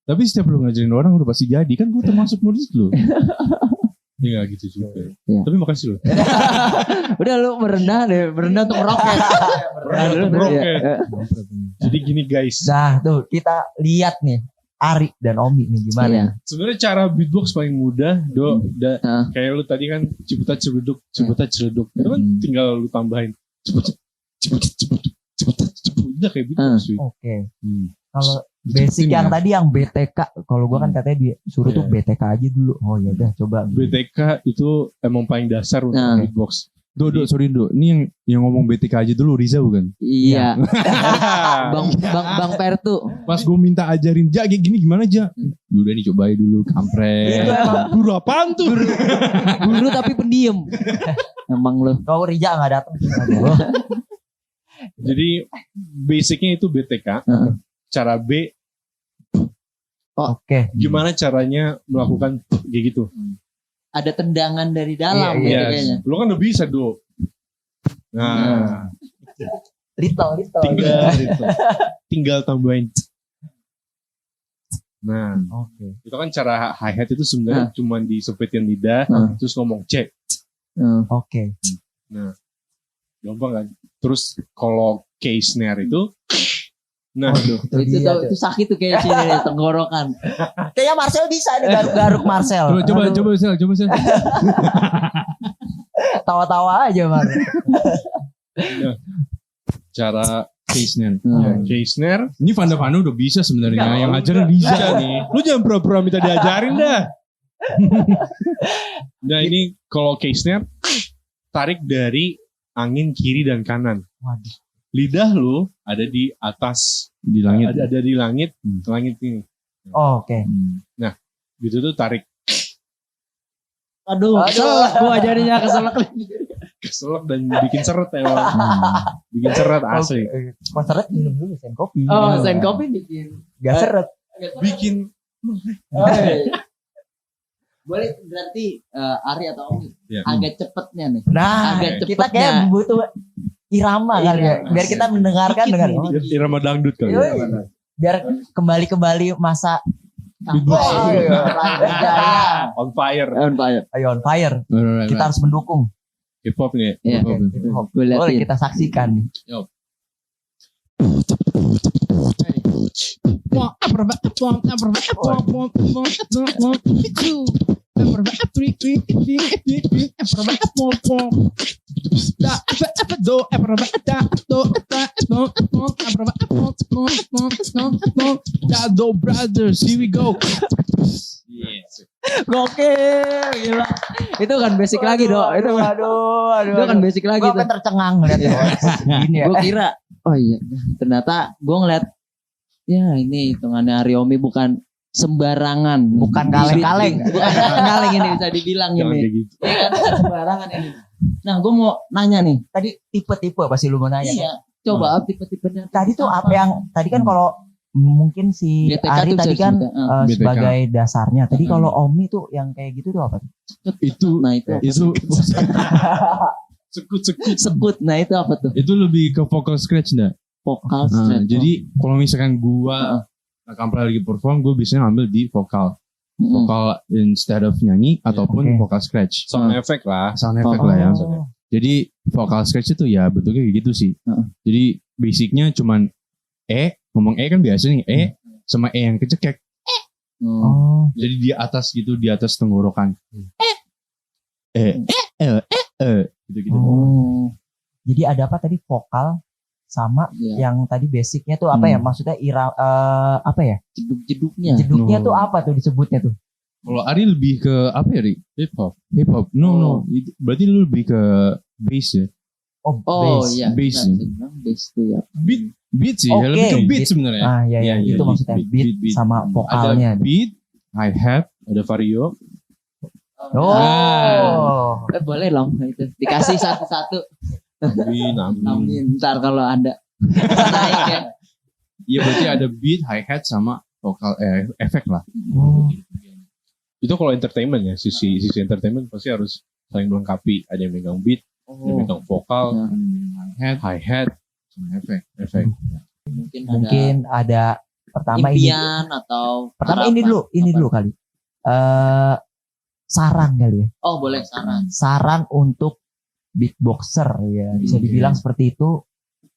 [SPEAKER 1] Tapi setiap lu ngajarin orang udah pasti jadi. Kan gue termasuk murid lu.
[SPEAKER 2] Iya gak gitu juga. Tapi makasih loh.
[SPEAKER 4] Udah lu merendah untuk meroket.
[SPEAKER 2] Jadi gini guys.
[SPEAKER 3] Nah tuh kita lihat nih Ari dan Omi nih gimana.
[SPEAKER 2] Sebenarnya cara beatbox paling mudah kayak lu tadi kan ciputat celeduk. Itu kan tinggal lu tambahin cepet udah kayak beatbox.
[SPEAKER 3] Oke. Kalau basic yang tadi yang BTK, kalau gua kan katanya disuruh tuh BTK aja dulu. Oh ya udah coba.
[SPEAKER 2] BTK itu emang paling dasar untuk beatbox.
[SPEAKER 1] Sorry Do. Ini yang ngomong BTK aja dulu Riza bukan?
[SPEAKER 4] Iya. Bang Pertu.
[SPEAKER 1] Pas gue minta ajarin kayak gini gimana aja? Udah nih cobain dulu kampret. Guru apaan tuh?
[SPEAKER 4] Guru tapi pendiam. Emang lo.
[SPEAKER 3] Kalau Riza nggak datang.
[SPEAKER 2] Jadi basicnya itu BTK. Cara B. Gimana caranya melakukan kayak gitu?
[SPEAKER 4] Ada tendangan dari dalam kayaknya.
[SPEAKER 2] Lu kan udah bisa Do. Nah,
[SPEAKER 3] little.
[SPEAKER 2] Tinggal tambahin. Nah, itu kan cara hi hat itu sebenarnya cuma disempitin lidah, terus ngomong cek. Nah, gampang kan. Terus kalau K snare itu Nah,
[SPEAKER 4] Itu sakit tuh kayak sini tenggorokan.
[SPEAKER 3] Kayaknya Marcel bisa nih garuk-garuk Marcel.
[SPEAKER 1] Coba
[SPEAKER 3] Aduh,
[SPEAKER 1] Sel.
[SPEAKER 3] tawa-tawa aja Mar.
[SPEAKER 2] cara
[SPEAKER 1] Keisner.
[SPEAKER 2] Keisner,
[SPEAKER 1] Ini Vanda udah bisa sebenarnya. Yang ngajarin Riza nih.
[SPEAKER 2] lu jangan pura-pura minta diajarin dah. Nah ini kalau Keisner tarik dari angin kiri dan kanan.
[SPEAKER 3] Waduh.
[SPEAKER 2] Lidah lu ada di atas,
[SPEAKER 1] Di langit.
[SPEAKER 2] ada di langit, langit ini.
[SPEAKER 3] Oh, oke.
[SPEAKER 2] Gitu tuh tarik.
[SPEAKER 4] Aduh, keselak gua jadinya keselak.
[SPEAKER 2] Keselak dan bikin seret emang. Bikin seret asli.
[SPEAKER 3] Kok seret minum dulu sen kopi.
[SPEAKER 4] Oh, sen kopi bikin.
[SPEAKER 3] Gak seret.
[SPEAKER 2] Bikin
[SPEAKER 4] Boleh berarti Ari atau Omi
[SPEAKER 2] Ya.
[SPEAKER 4] agak cepetnya nih.
[SPEAKER 3] Nah,
[SPEAKER 4] Agak
[SPEAKER 3] kita
[SPEAKER 4] cepetnya.
[SPEAKER 3] kayak butuh irama kali ya. Biar kita mendengarkan
[SPEAKER 4] Dikit
[SPEAKER 3] dengan
[SPEAKER 4] nih,
[SPEAKER 2] irama dangdut kali.
[SPEAKER 3] Yoi. Biar kembali masa
[SPEAKER 4] Beatbox. Jaya.
[SPEAKER 2] On fire.
[SPEAKER 4] On fire.
[SPEAKER 3] Ayo on fire.
[SPEAKER 1] Right.
[SPEAKER 3] Kita harus mendukung.
[SPEAKER 2] Hip hop nih.
[SPEAKER 4] Iya. Gue
[SPEAKER 3] Boleh
[SPEAKER 4] liatin.
[SPEAKER 3] kita saksikan.
[SPEAKER 1] Brothers, here we go.
[SPEAKER 4] Gokil, gila. Itu kan basic lagi, Dok. Itu
[SPEAKER 3] Aduh.
[SPEAKER 4] kan basic lagi
[SPEAKER 3] Gue
[SPEAKER 4] tuh.
[SPEAKER 3] kan tercengang ngeliatnya. Gini ya.
[SPEAKER 4] Gue kira, oh iya, ternyata gue ngeliat, ya ini hitungannya Ariomi bukan sembarangan.
[SPEAKER 3] Bukan kaleng-kaleng.
[SPEAKER 4] Bukan kaleng ini bisa dibilang
[SPEAKER 2] Jangan
[SPEAKER 4] ini.
[SPEAKER 2] kayak gitu.
[SPEAKER 4] Iya kan, bukan sembarangan ini. Nah, gue mau nanya nih.
[SPEAKER 3] Tadi tipe-tipe pasti lu mau nanya.
[SPEAKER 4] Iya, coba tipe-tipenya.
[SPEAKER 3] Tadi tuh apa yang tadi kan kalau mungkin si
[SPEAKER 4] BTK
[SPEAKER 3] Ari
[SPEAKER 4] tuh
[SPEAKER 3] tadi
[SPEAKER 4] bisa
[SPEAKER 3] kan
[SPEAKER 4] disebut,
[SPEAKER 1] BTK.
[SPEAKER 3] sebagai dasarnya. Tadi kalau Omi tuh yang kayak gitu tuh apa?
[SPEAKER 1] Itu
[SPEAKER 4] Nah itu sekut. Nah itu apa tuh?
[SPEAKER 1] itu lebih ke vocal scratch enggak?
[SPEAKER 4] Vokal
[SPEAKER 1] Nah,
[SPEAKER 4] stretch.
[SPEAKER 1] jadi kalau misalkan gua Kampra lagi perform, gue biasanya ngambil di vokal. Vokal instead of nyanyi ataupun
[SPEAKER 3] Oke.
[SPEAKER 1] vokal scratch.
[SPEAKER 2] Sound effect lah.
[SPEAKER 1] Sound effect lah ya.
[SPEAKER 3] Oh.
[SPEAKER 1] Jadi vokal scratch itu ya bentuknya kayak gitu sih. Jadi basicnya cuman ngomong kan biasa nih sama yang kecekek.
[SPEAKER 3] Oh.
[SPEAKER 1] Jadi di atas gitu, di atas tenggorokan. Gitu-gitu.
[SPEAKER 3] Oh. Jadi ada apa tadi vokal sama
[SPEAKER 4] Iya.
[SPEAKER 3] yang tadi basicnya tuh apa ya? Maksudnya apa ya?
[SPEAKER 4] Jeduk-jeduknya.
[SPEAKER 3] Jeduknya
[SPEAKER 1] No.
[SPEAKER 3] tuh apa tuh disebutnya tuh?
[SPEAKER 1] Kalau Ari lebih ke apa ya, Ri?
[SPEAKER 2] Hip hop.
[SPEAKER 1] Hip hop. No. Berarti lu lebih ke bass ya.
[SPEAKER 3] Oh,
[SPEAKER 4] Oh
[SPEAKER 3] bass.
[SPEAKER 4] iya.
[SPEAKER 1] Bass
[SPEAKER 4] benar,
[SPEAKER 1] ya.
[SPEAKER 4] benar, bass tuh ya.
[SPEAKER 1] Beat sih,
[SPEAKER 3] Oke,
[SPEAKER 1] lebih ke beat
[SPEAKER 3] beat.
[SPEAKER 1] sebenarnya.
[SPEAKER 3] Ah iya
[SPEAKER 1] Iya,
[SPEAKER 3] itu
[SPEAKER 1] iya,
[SPEAKER 3] maksudnya
[SPEAKER 1] beat,
[SPEAKER 3] beat,
[SPEAKER 1] beat.
[SPEAKER 3] sama vokalnya.
[SPEAKER 1] Ada beat, hi-hat,
[SPEAKER 2] Ada vario.
[SPEAKER 3] Oh.
[SPEAKER 4] Boleh dong itu. Dikasih satu-satu.
[SPEAKER 2] Amin.
[SPEAKER 4] Amin. Ntar kalau ada naik ya.
[SPEAKER 1] Iya berarti ada beat, hi-hat sama vokal efek lah.
[SPEAKER 3] Oh.
[SPEAKER 2] Itu kalau entertainment ya, sisi entertainment pasti harus saling melengkapi. Ada yang megang beat, ada yang megang vokal,
[SPEAKER 1] Hi-hat
[SPEAKER 2] hi-hat,
[SPEAKER 1] sama efek.
[SPEAKER 3] Mungkin ada pertama ini.
[SPEAKER 4] impian atau
[SPEAKER 3] Pertama
[SPEAKER 4] harapan.
[SPEAKER 3] ini
[SPEAKER 4] Apa?
[SPEAKER 3] dulu kali. Saran kali ya.
[SPEAKER 4] Oh boleh saran.
[SPEAKER 3] Saran untuk beatboxer ya, bisa dibilang seperti itu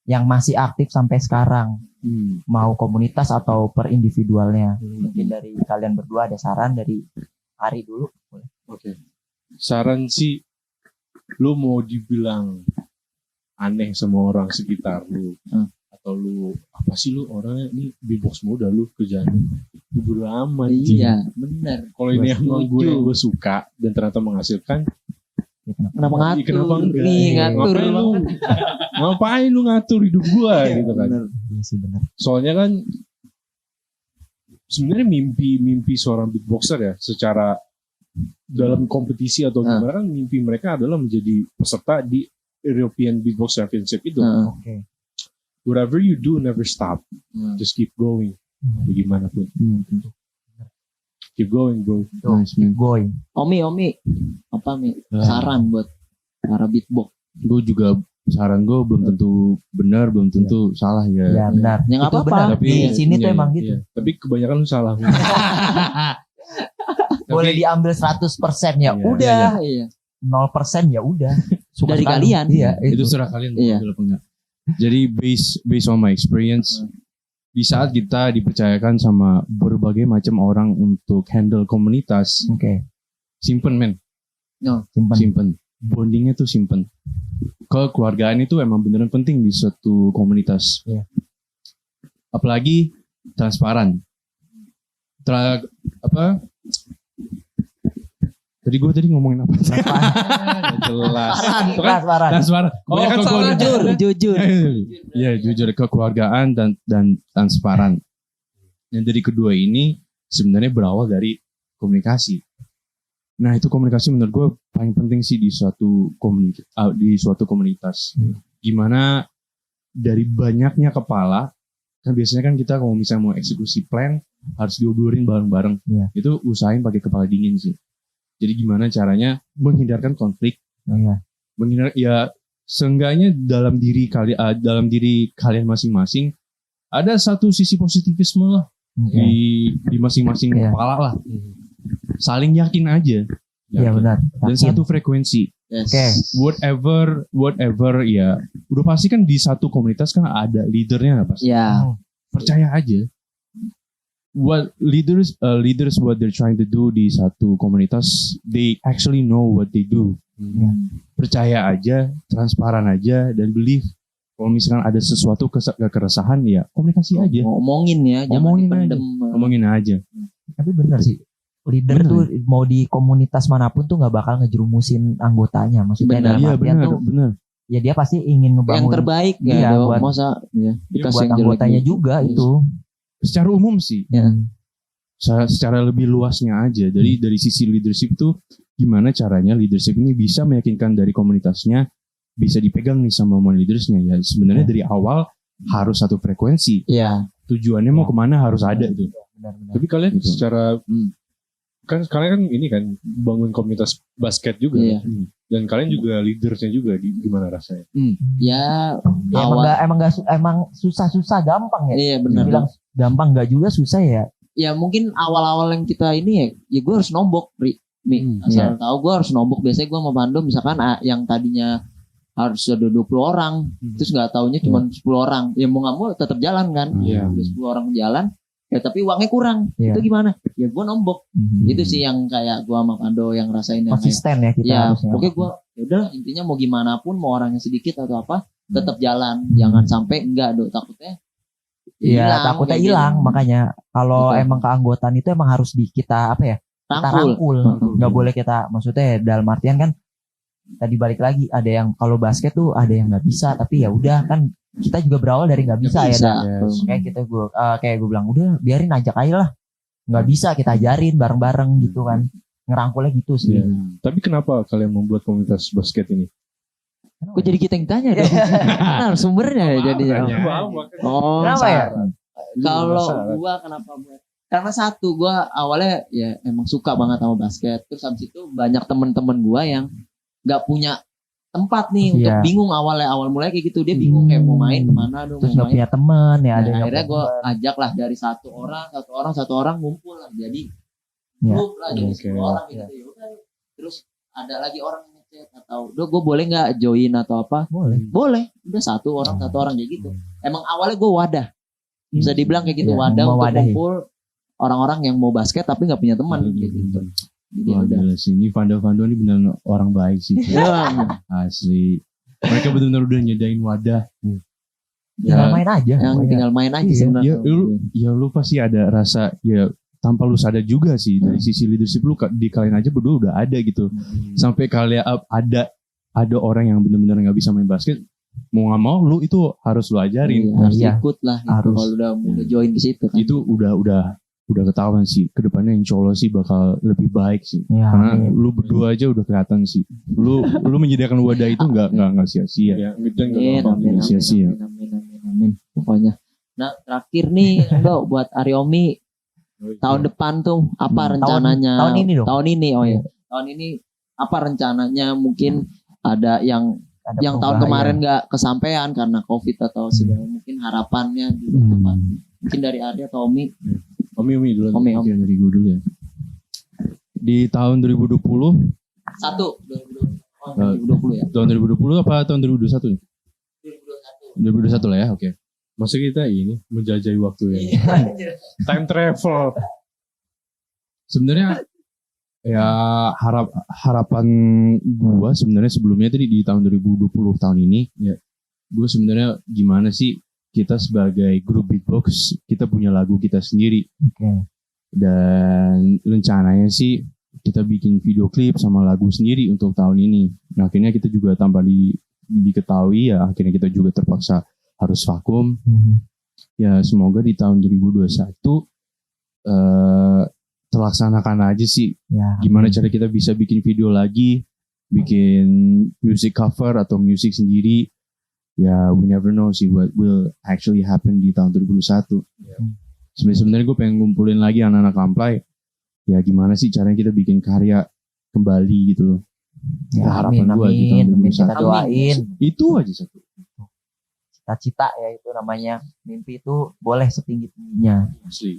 [SPEAKER 3] yang masih aktif sampai sekarang. Mau komunitas atau per individualnya. Mungkin dari kalian berdua ada saran dari Ari dulu. Boleh.
[SPEAKER 2] Oke. Saran sih, lu mau dibilang aneh sama orang sekitar lu, atau lu apa sih lu orangnya ini beatbox muda lu kerjaannya, lu bodo amat.
[SPEAKER 4] Iya benar.
[SPEAKER 2] Kalau ini
[SPEAKER 4] Gua
[SPEAKER 2] emang
[SPEAKER 4] setuju.
[SPEAKER 2] gue suka dan ternyata menghasilkan,
[SPEAKER 4] Kenapa ngatur?
[SPEAKER 2] kenapa enggak?
[SPEAKER 4] Nih ngatur.
[SPEAKER 2] Ngapain lu? Ngapain lu ngatur hidup gua gitu kan?
[SPEAKER 4] Bener.
[SPEAKER 3] Iya sih benar.
[SPEAKER 2] Soalnya kan sebenarnya mimpi seorang beatboxer ya, secara dalam kompetisi atau gimana kan mimpi mereka adalah menjadi peserta di European Beatbox Championship itu.
[SPEAKER 3] Oke.
[SPEAKER 2] Whatever you do, never stop. Just keep going. Bagaimanapun. Keep going, bro.
[SPEAKER 3] Keep going.
[SPEAKER 4] Omi, apa Mi? Saran buat para beatbox.
[SPEAKER 1] Gue juga saran gue belum tentu benar, belum tentu salah ya.
[SPEAKER 3] Ya benar.
[SPEAKER 4] Ya nggak
[SPEAKER 3] Itu
[SPEAKER 4] apa-apa.
[SPEAKER 3] benar.
[SPEAKER 1] Tapi-
[SPEAKER 3] Di sini tuh
[SPEAKER 1] iya,
[SPEAKER 3] emang gitu.
[SPEAKER 2] Iya. Tapi kebanyakan lu salah.
[SPEAKER 3] Boleh diambil 100% ya
[SPEAKER 1] Iya,
[SPEAKER 3] udah.
[SPEAKER 4] Iya.
[SPEAKER 3] 0% ya udah. Suka
[SPEAKER 4] Dari
[SPEAKER 3] sekali.
[SPEAKER 4] kalian.
[SPEAKER 3] Iya,
[SPEAKER 1] Itu serah kalian mau
[SPEAKER 4] Iya.
[SPEAKER 1] ambil apa enggak. Jadi based on my experience, di saat kita dipercayakan sama berbagai macam orang untuk handle komunitas,
[SPEAKER 3] Oke.
[SPEAKER 1] simpen men,
[SPEAKER 3] Simpan.
[SPEAKER 1] simpen. Bondingnya tuh simpen. Kekeluargaan itu emang beneran penting di suatu komunitas.
[SPEAKER 3] Iya.
[SPEAKER 1] Apalagi transparan. Apa? Tadi gue ngomongin apa? Jelas.
[SPEAKER 3] Transparan.
[SPEAKER 1] Transparan.
[SPEAKER 2] Kebanyakan
[SPEAKER 1] kok
[SPEAKER 2] salah.
[SPEAKER 4] Jujur.
[SPEAKER 1] Ya jujur, kekeluargaan dan transparan. Yang dari kedua ini sebenarnya berawal dari komunikasi. Nah itu komunikasi menurut gue paling penting sih di suatu komunitas. Gimana dari banyaknya kepala, kan biasanya kan kita kalau misalnya mau eksekusi plan harus diodorin bareng-bareng.
[SPEAKER 3] Iya.
[SPEAKER 1] Itu usahain pakai kepala dingin sih. Jadi gimana caranya menghindarkan konflik,
[SPEAKER 3] Oh, iya.
[SPEAKER 1] seenggaknya dalam diri kalian masing-masing ada satu sisi positivisme lah
[SPEAKER 3] Oke.
[SPEAKER 1] di masing-masing
[SPEAKER 3] Iya.
[SPEAKER 1] kepala lah. Saling yakin aja.
[SPEAKER 3] Iya benar.
[SPEAKER 1] Dan
[SPEAKER 3] Yakin.
[SPEAKER 1] satu frekuensi.
[SPEAKER 4] Yes.
[SPEAKER 3] Oke.
[SPEAKER 1] Whatever ya. Udah pasti kan di satu komunitas kan ada leadernya pasti.
[SPEAKER 4] Ya.
[SPEAKER 1] Percaya aja. What leaders what they're trying to do di satu komunitas, they actually know what they do. Percaya aja, transparan aja, dan believe. Kalau misalkan ada sesuatu keresahan ya komunikasi aja.
[SPEAKER 4] Ngomongin ya, jangan
[SPEAKER 1] Ngomongin
[SPEAKER 4] dipendem.
[SPEAKER 1] Ngomongin aja.
[SPEAKER 3] Tapi benar sih. Leader
[SPEAKER 1] Bener.
[SPEAKER 3] tuh mau di komunitas manapun tuh nggak bakal ngejerumusin anggotanya. Maksudnya
[SPEAKER 4] Benar.
[SPEAKER 3] dalam
[SPEAKER 1] Iya
[SPEAKER 3] artian
[SPEAKER 1] benar,
[SPEAKER 3] tuh
[SPEAKER 1] benar.
[SPEAKER 3] ya dia pasti ingin
[SPEAKER 4] Yang
[SPEAKER 3] ngebangun
[SPEAKER 4] terbaik
[SPEAKER 3] Iya,
[SPEAKER 4] ya, dong.
[SPEAKER 3] buat-
[SPEAKER 4] Masa ya, dikasih
[SPEAKER 3] buat
[SPEAKER 4] yang jelek
[SPEAKER 3] anggotanya
[SPEAKER 4] gitu.
[SPEAKER 3] juga
[SPEAKER 4] Yes.
[SPEAKER 3] itu.
[SPEAKER 1] Secara umum sih.
[SPEAKER 4] Ya.
[SPEAKER 1] Secara lebih luasnya aja. Jadi dari sisi leadership tuh gimana caranya leadership ini bisa meyakinkan dari komunitasnya bisa dipegang nih sama leadersnya ya. Sebenarnya dari awal harus satu frekuensi.
[SPEAKER 4] Iya.
[SPEAKER 1] Tujuannya mau kemana harus ada itu.
[SPEAKER 3] Benar-benar.
[SPEAKER 2] Tapi kalian
[SPEAKER 1] Gitu.
[SPEAKER 2] secara kan kalian kan ini kan bangun komunitas basket juga
[SPEAKER 4] Iya.
[SPEAKER 2] kan? Dan kalian juga leadersnya juga gimana rasanya?
[SPEAKER 4] Ya,
[SPEAKER 3] Ya, emang susah-susah gampang ya.
[SPEAKER 4] Iya benar.
[SPEAKER 3] Bilang gampang nggak juga susah ya.
[SPEAKER 4] Ya mungkin awal-awal yang kita ini ya gue harus nombok, Mi. Asal tahu gue harus nombok. Biasanya gue sama Pando misalkan yang tadinya harus ada 20 orang, terus nggak taunya cuma 10 orang. Ya mau nggak mau tetap jalan kan.
[SPEAKER 1] Iya.
[SPEAKER 4] Udah 10 orang jalan, ya tapi uangnya kurang.
[SPEAKER 3] Iya.
[SPEAKER 4] Itu gimana? Ya gue nombok.
[SPEAKER 3] Mhm.
[SPEAKER 4] Itu sih yang kayak gue sama Pando yang rasain yang kayak,
[SPEAKER 3] Konsisten ya kita
[SPEAKER 4] ya
[SPEAKER 3] harusnya.
[SPEAKER 4] pokoknya gue ya udah intinya mau gimana pun mau orangnya sedikit atau apa tetap jalan. Jangan sampai enggak takutnya
[SPEAKER 3] Iya,
[SPEAKER 4] hilang,
[SPEAKER 3] takutnya
[SPEAKER 4] kayak
[SPEAKER 3] hilang.
[SPEAKER 4] gitu.
[SPEAKER 3] Makanya kalau
[SPEAKER 4] Betul.
[SPEAKER 3] emang keanggotaan itu emang harus kita apa ya? Kita
[SPEAKER 4] Rangkul.
[SPEAKER 3] rangkul. Nggak boleh kita, maksudnya ya, dalam artian kan tadi balik lagi ada yang kalau basket tuh ada yang nggak bisa, tapi ya udah kan kita juga berawal dari nggak bisa, ya.
[SPEAKER 4] Bisa.
[SPEAKER 3] Dan kayak gue bilang udah biarin ajak aja lah. Nggak bisa kita ajarin bareng-bareng gitu kan. Ngerangkulnya gitu sih.
[SPEAKER 2] Iya. Tapi kenapa kalian membuat komunitas basket ini?
[SPEAKER 4] Kok jadi kita yang tanya dong? Benar sumbernya ya jadinya. Oh,
[SPEAKER 3] Kenapa ya?
[SPEAKER 4] Kalau gua kenapa buat? Karena satu gua awalnya ya emang suka banget sama basket. Terus habis itu banyak temen-temen gua yang nggak punya tempat nih untuk
[SPEAKER 3] Iya.
[SPEAKER 4] bingung awal mulai kayak gitu. Dia bingung kayak mau main kemana dong,
[SPEAKER 3] Terus
[SPEAKER 4] mau
[SPEAKER 3] nggak
[SPEAKER 4] main.
[SPEAKER 3] punya teman ya, ada
[SPEAKER 4] Nah,
[SPEAKER 3] yang
[SPEAKER 4] akhirnya gue
[SPEAKER 3] punya teman.
[SPEAKER 4] ajak lah dari satu orang ngumpul lah jadi
[SPEAKER 3] Ya.
[SPEAKER 4] grup lah jadi
[SPEAKER 2] Oke.
[SPEAKER 4] 10 orang gitu. Ya udah. Terus ada lagi orang yang ngechat atau gue boleh nggak join atau apa?
[SPEAKER 3] Boleh.
[SPEAKER 4] Udah satu orang kayak gitu. Emang awalnya gue wadah, bisa dibilang kayak gitu,
[SPEAKER 3] Ya,
[SPEAKER 4] wadah untuk
[SPEAKER 3] mewadahi.
[SPEAKER 4] kumpul orang-orang yang mau basket tapi nggak punya teman kayak gitu. Jadi
[SPEAKER 1] Wah
[SPEAKER 4] udah.
[SPEAKER 1] gila sih. Ini Vando ini benar orang baik sih.
[SPEAKER 4] Ya,
[SPEAKER 1] Asli. Mereka benar-benar udah nyediain wadah.
[SPEAKER 3] Tinggal main aja.
[SPEAKER 4] yang
[SPEAKER 3] pokoknya.
[SPEAKER 4] tinggal main aja
[SPEAKER 3] Iya.
[SPEAKER 4] sebenarnya.
[SPEAKER 1] Lu pasti ada rasa ya tanpa lu sadar juga sih dari sisi leadership lu di kalian aja berdua udah ada gitu. Sampai kalian ada orang yang benar-benar nggak bisa main basket, mau nggak mau lu itu harus lu ajarin.
[SPEAKER 4] Iya, harus
[SPEAKER 3] Iya.
[SPEAKER 4] ikut lah gitu,
[SPEAKER 3] Harus.
[SPEAKER 4] kalau udah join di situ kan.
[SPEAKER 1] Itu udah ketahuan sih. Kedepannya insya Allah sih bakal lebih baik sih.
[SPEAKER 3] Ya,
[SPEAKER 1] Karena
[SPEAKER 3] amin.
[SPEAKER 1] lu berdua aja udah kelihatan sih. Lu menyediakan wadah itu nggak sia-sia.
[SPEAKER 2] Ya, dan
[SPEAKER 4] Amin,
[SPEAKER 2] gampang.
[SPEAKER 4] amin,
[SPEAKER 1] sia-sia.
[SPEAKER 4] amin. Pokoknya. Nah, terakhir nih, Ando, buat Aryomi tahun depan tuh apa rencananya?
[SPEAKER 3] tahun ini dong.
[SPEAKER 4] Tahun ini, oh ya. Tahun ini apa rencananya? Mungkin ada yang
[SPEAKER 3] Ada
[SPEAKER 4] tahun
[SPEAKER 3] perubahan.
[SPEAKER 4] kemarin nggak kesampaian karena COVID atau segala mungkin harapannya juga apa? Mungkin dari Arya atau Omi.
[SPEAKER 2] Omi dulu.
[SPEAKER 4] Omi.
[SPEAKER 1] Oke, dari gue dulu ya. Di tahun 2020,
[SPEAKER 4] 2020 ya.
[SPEAKER 1] tahun 2020 apa tahun 2021 nih?
[SPEAKER 4] 2021.
[SPEAKER 1] 2021 lah ya, oke.
[SPEAKER 2] Masa kita ini menjajah waktu ya. Time travel.
[SPEAKER 1] Sebenarnya ya harapan gua sebenarnya sebelumnya tadi di tahun 2020 tahun ini ya gua sebenarnya gimana sih kita sebagai grup beatbox kita punya lagu kita sendiri.
[SPEAKER 3] Oke.
[SPEAKER 1] Dan rencananya sih kita bikin video klip sama lagu sendiri untuk tahun ini. Nah, akhirnya kita juga tanpa diketahui ya akhirnya kita juga terpaksa harus vakum. Ya semoga di tahun 2021 terlaksanakan aja sih.
[SPEAKER 3] Ya.
[SPEAKER 1] Gimana cara kita bisa bikin video lagi, bikin music cover atau music sendiri. Ya we never know sih what will actually happen di tahun 2021. Sebenarnya gue pengen ngumpulin lagi anak-anak Kamplay. Ya gimana sih caranya kita bikin karya kembali gitu loh.
[SPEAKER 3] Ya,
[SPEAKER 1] harapan
[SPEAKER 3] amin,
[SPEAKER 1] gue di tahun
[SPEAKER 3] amin. Kita
[SPEAKER 1] 2021.
[SPEAKER 3] doain.
[SPEAKER 1] Itu aja satu.
[SPEAKER 3] Cita-cita ya itu namanya. Mimpi itu boleh setinggi-tingginya.
[SPEAKER 2] Asli.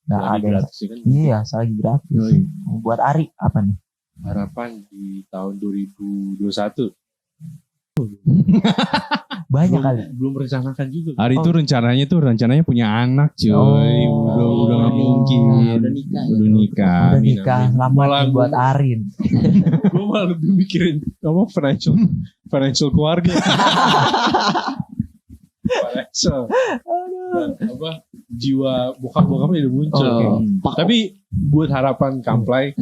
[SPEAKER 3] Gak
[SPEAKER 2] Lagi
[SPEAKER 3] ada yang
[SPEAKER 2] gratis ya kan.
[SPEAKER 3] iya, selagi gratis.
[SPEAKER 1] Yoi.
[SPEAKER 3] Buat Ari apa nih?
[SPEAKER 2] Harapan di tahun 2021.
[SPEAKER 3] Banyak kali.
[SPEAKER 2] Belum merencanakan juga.
[SPEAKER 1] Hari itu rencananya punya anak cuy. Udah nggak mungkin.
[SPEAKER 4] Udah nikah ya.
[SPEAKER 1] Udah nikah.
[SPEAKER 3] Udah
[SPEAKER 2] Amin,
[SPEAKER 3] nikah,
[SPEAKER 2] amin.
[SPEAKER 3] selamat
[SPEAKER 2] Malah
[SPEAKER 3] nih buat
[SPEAKER 2] gua-
[SPEAKER 3] Arin.
[SPEAKER 2] Gue malah lebih mikirin apa financial keluarga. Financial. Dan apa jiwa bokap-bokapnya udah muncul.
[SPEAKER 4] Oh, Pak.
[SPEAKER 2] Tapi buat harapan Kamplay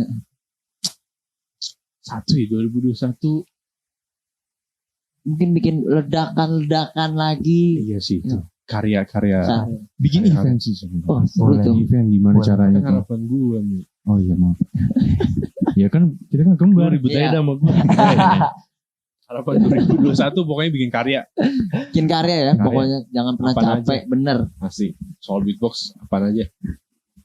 [SPEAKER 2] satu ya 2021
[SPEAKER 4] Mungkin bikin ledakan lagi.
[SPEAKER 2] iya sih itu karya-karya
[SPEAKER 4] Nah,
[SPEAKER 1] Bikin
[SPEAKER 2] Hari-hari.
[SPEAKER 1] event sih sebenarnya.
[SPEAKER 4] oh, seru
[SPEAKER 3] Boleh.
[SPEAKER 4] tuh.
[SPEAKER 1] Event gimana
[SPEAKER 3] Boleh.
[SPEAKER 1] caranya
[SPEAKER 2] kan
[SPEAKER 1] tuh?
[SPEAKER 2] harapan gue nih.
[SPEAKER 1] Oh iya maaf. Ya kan kita kan kembar.
[SPEAKER 2] Ribut
[SPEAKER 4] Iya.
[SPEAKER 2] aja dah sama gue. Harapan 2021 pokoknya bikin karya.
[SPEAKER 4] Bikin karya ya.
[SPEAKER 2] Karya.
[SPEAKER 4] Pokoknya jangan pernah
[SPEAKER 2] Apaan
[SPEAKER 4] capek. Bener.
[SPEAKER 2] Asli. Soal beatbox apaan aja.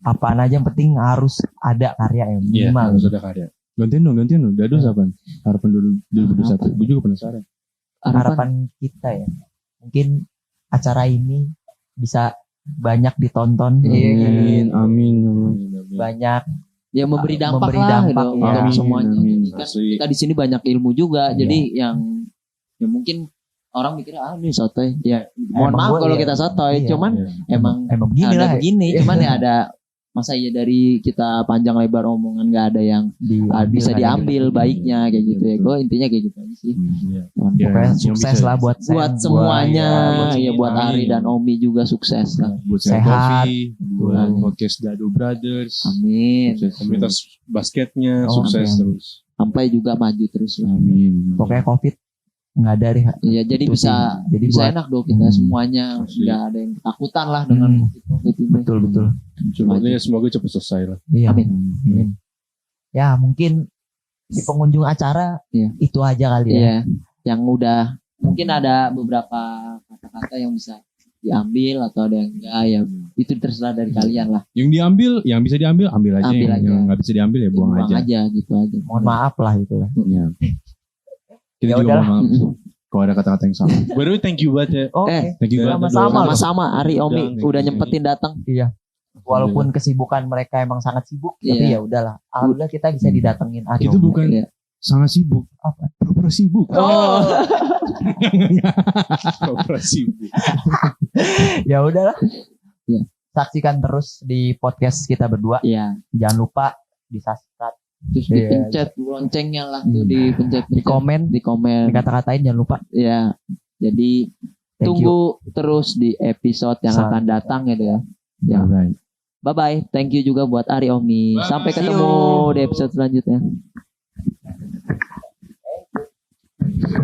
[SPEAKER 3] Apaan aja yang penting harus ada karya yang
[SPEAKER 2] Iya,
[SPEAKER 3] minimal.
[SPEAKER 2] harus ada karya.
[SPEAKER 1] Gantian dong. Dado apaan? Harapan 2021. Gue juga penasaran.
[SPEAKER 3] Harapan kita ya. Mungkin acara ini bisa banyak ditonton.
[SPEAKER 1] Amin. Amin.
[SPEAKER 3] Banyak
[SPEAKER 4] Ya memberi dampak
[SPEAKER 3] Memberi
[SPEAKER 4] lah
[SPEAKER 3] dampak,
[SPEAKER 4] gitu,
[SPEAKER 3] ya.
[SPEAKER 4] untuk semuanya.
[SPEAKER 1] Amin.
[SPEAKER 4] Jadi kan
[SPEAKER 2] Asli.
[SPEAKER 4] kita di sini banyak ilmu juga.
[SPEAKER 3] Iya.
[SPEAKER 4] Jadi yang ya mungkin orang mikirnya ini sotoy. Ya mohon
[SPEAKER 3] Emang
[SPEAKER 4] maaf
[SPEAKER 3] gua,
[SPEAKER 4] kalau
[SPEAKER 3] iya.
[SPEAKER 4] kita sotoy.
[SPEAKER 3] Iya.
[SPEAKER 4] Cuman emang
[SPEAKER 3] emang begini
[SPEAKER 4] ada
[SPEAKER 3] lah
[SPEAKER 4] begini. Cuman ya ada masa ya dari kita panjang lebar omongan nggak ada yang bisa diambil baiknya kayak gitu ya. Gue intinya kayak gitu aja sih.
[SPEAKER 2] Iya.
[SPEAKER 1] Ya,
[SPEAKER 3] Pokoknya
[SPEAKER 1] yang
[SPEAKER 3] sukses
[SPEAKER 1] bisa-
[SPEAKER 3] lah buat
[SPEAKER 4] Buat semuanya ya buat
[SPEAKER 1] Amin.
[SPEAKER 4] Ari dan Omi juga sukses lah.
[SPEAKER 1] Buat
[SPEAKER 3] Sehat.
[SPEAKER 1] Coffee, buat podcast Dado Brothers.
[SPEAKER 4] Amin.
[SPEAKER 2] Komunitas basketnya
[SPEAKER 3] Oh,
[SPEAKER 2] sukses
[SPEAKER 3] amin.
[SPEAKER 2] terus.
[SPEAKER 4] Sampai juga maju terus lah.
[SPEAKER 1] Amin.
[SPEAKER 3] Pokoknya COVID nggak ada deh.
[SPEAKER 4] Ya jadi
[SPEAKER 3] Itu
[SPEAKER 4] bisa
[SPEAKER 3] sih. Jadi
[SPEAKER 4] bisa
[SPEAKER 3] buat-
[SPEAKER 4] enak dong kita semuanya
[SPEAKER 2] Asli.
[SPEAKER 4] nggak ada yang ketakutan lah dengan COVID ini.
[SPEAKER 3] betul.
[SPEAKER 2] Sebenarnya semoga cepat selesai lah.
[SPEAKER 3] Iya.
[SPEAKER 4] Amin.
[SPEAKER 3] Amin. Ya mungkin di pengunjung acara
[SPEAKER 4] Iya.
[SPEAKER 3] itu aja kali ya.
[SPEAKER 4] Iya, yang udah mungkin ada beberapa kata-kata yang bisa diambil atau ada yang enggak ya itu terserah dari kalian lah.
[SPEAKER 1] Yang diambil, yang bisa diambil, ambil aja.
[SPEAKER 4] Ambil
[SPEAKER 1] yang
[SPEAKER 4] aja.
[SPEAKER 1] nggak bisa diambil ya buang aja.
[SPEAKER 4] gitu aja.
[SPEAKER 3] Mohon maaf lah itu lah.
[SPEAKER 1] Ya. Kita
[SPEAKER 3] Ya
[SPEAKER 1] juga
[SPEAKER 3] udahlah.
[SPEAKER 1] mohon maaf kalau ada kata-kata yang salah.
[SPEAKER 2] By the way, thank you banget ya.
[SPEAKER 3] Oke.
[SPEAKER 1] Thank you banget.
[SPEAKER 3] Sama-sama.
[SPEAKER 4] Sama-sama Ari Omi
[SPEAKER 2] Jangan,
[SPEAKER 4] udah
[SPEAKER 2] thank you.
[SPEAKER 4] nyempetin datang.
[SPEAKER 3] Iya. Walaupun kesibukan mereka emang sangat sibuk, tapi
[SPEAKER 4] Iya.
[SPEAKER 3] ya udahlah. Alhamdulillah kita bisa didatengin Ari.
[SPEAKER 1] Itu bukan
[SPEAKER 4] Iya.
[SPEAKER 1] sangat sibuk.
[SPEAKER 3] Apa?
[SPEAKER 1] Pura-pura sibuk.
[SPEAKER 4] Oh.
[SPEAKER 2] Operasi.
[SPEAKER 3] Ya udahlah.
[SPEAKER 4] Iya.
[SPEAKER 3] Saksikan terus di podcast kita berdua.
[SPEAKER 4] Iya,
[SPEAKER 3] Jangan lupa di-subscribe,
[SPEAKER 4] terus
[SPEAKER 3] Iya.
[SPEAKER 4] dipencet loncengnya lah tuh dipencet
[SPEAKER 3] di komen,
[SPEAKER 4] di komen.
[SPEAKER 3] dikata-katain jangan lupa.
[SPEAKER 4] Ya. Jadi
[SPEAKER 3] Thank you.
[SPEAKER 4] tunggu terus di episode yang akan datang gitu ya. Ya.
[SPEAKER 1] Alright.
[SPEAKER 4] Bye bye. Thank you juga buat Ari Omi.
[SPEAKER 2] Bye.
[SPEAKER 4] Sampai
[SPEAKER 3] See
[SPEAKER 4] ketemu
[SPEAKER 3] you.
[SPEAKER 4] di episode selanjutnya.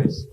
[SPEAKER 1] Yes.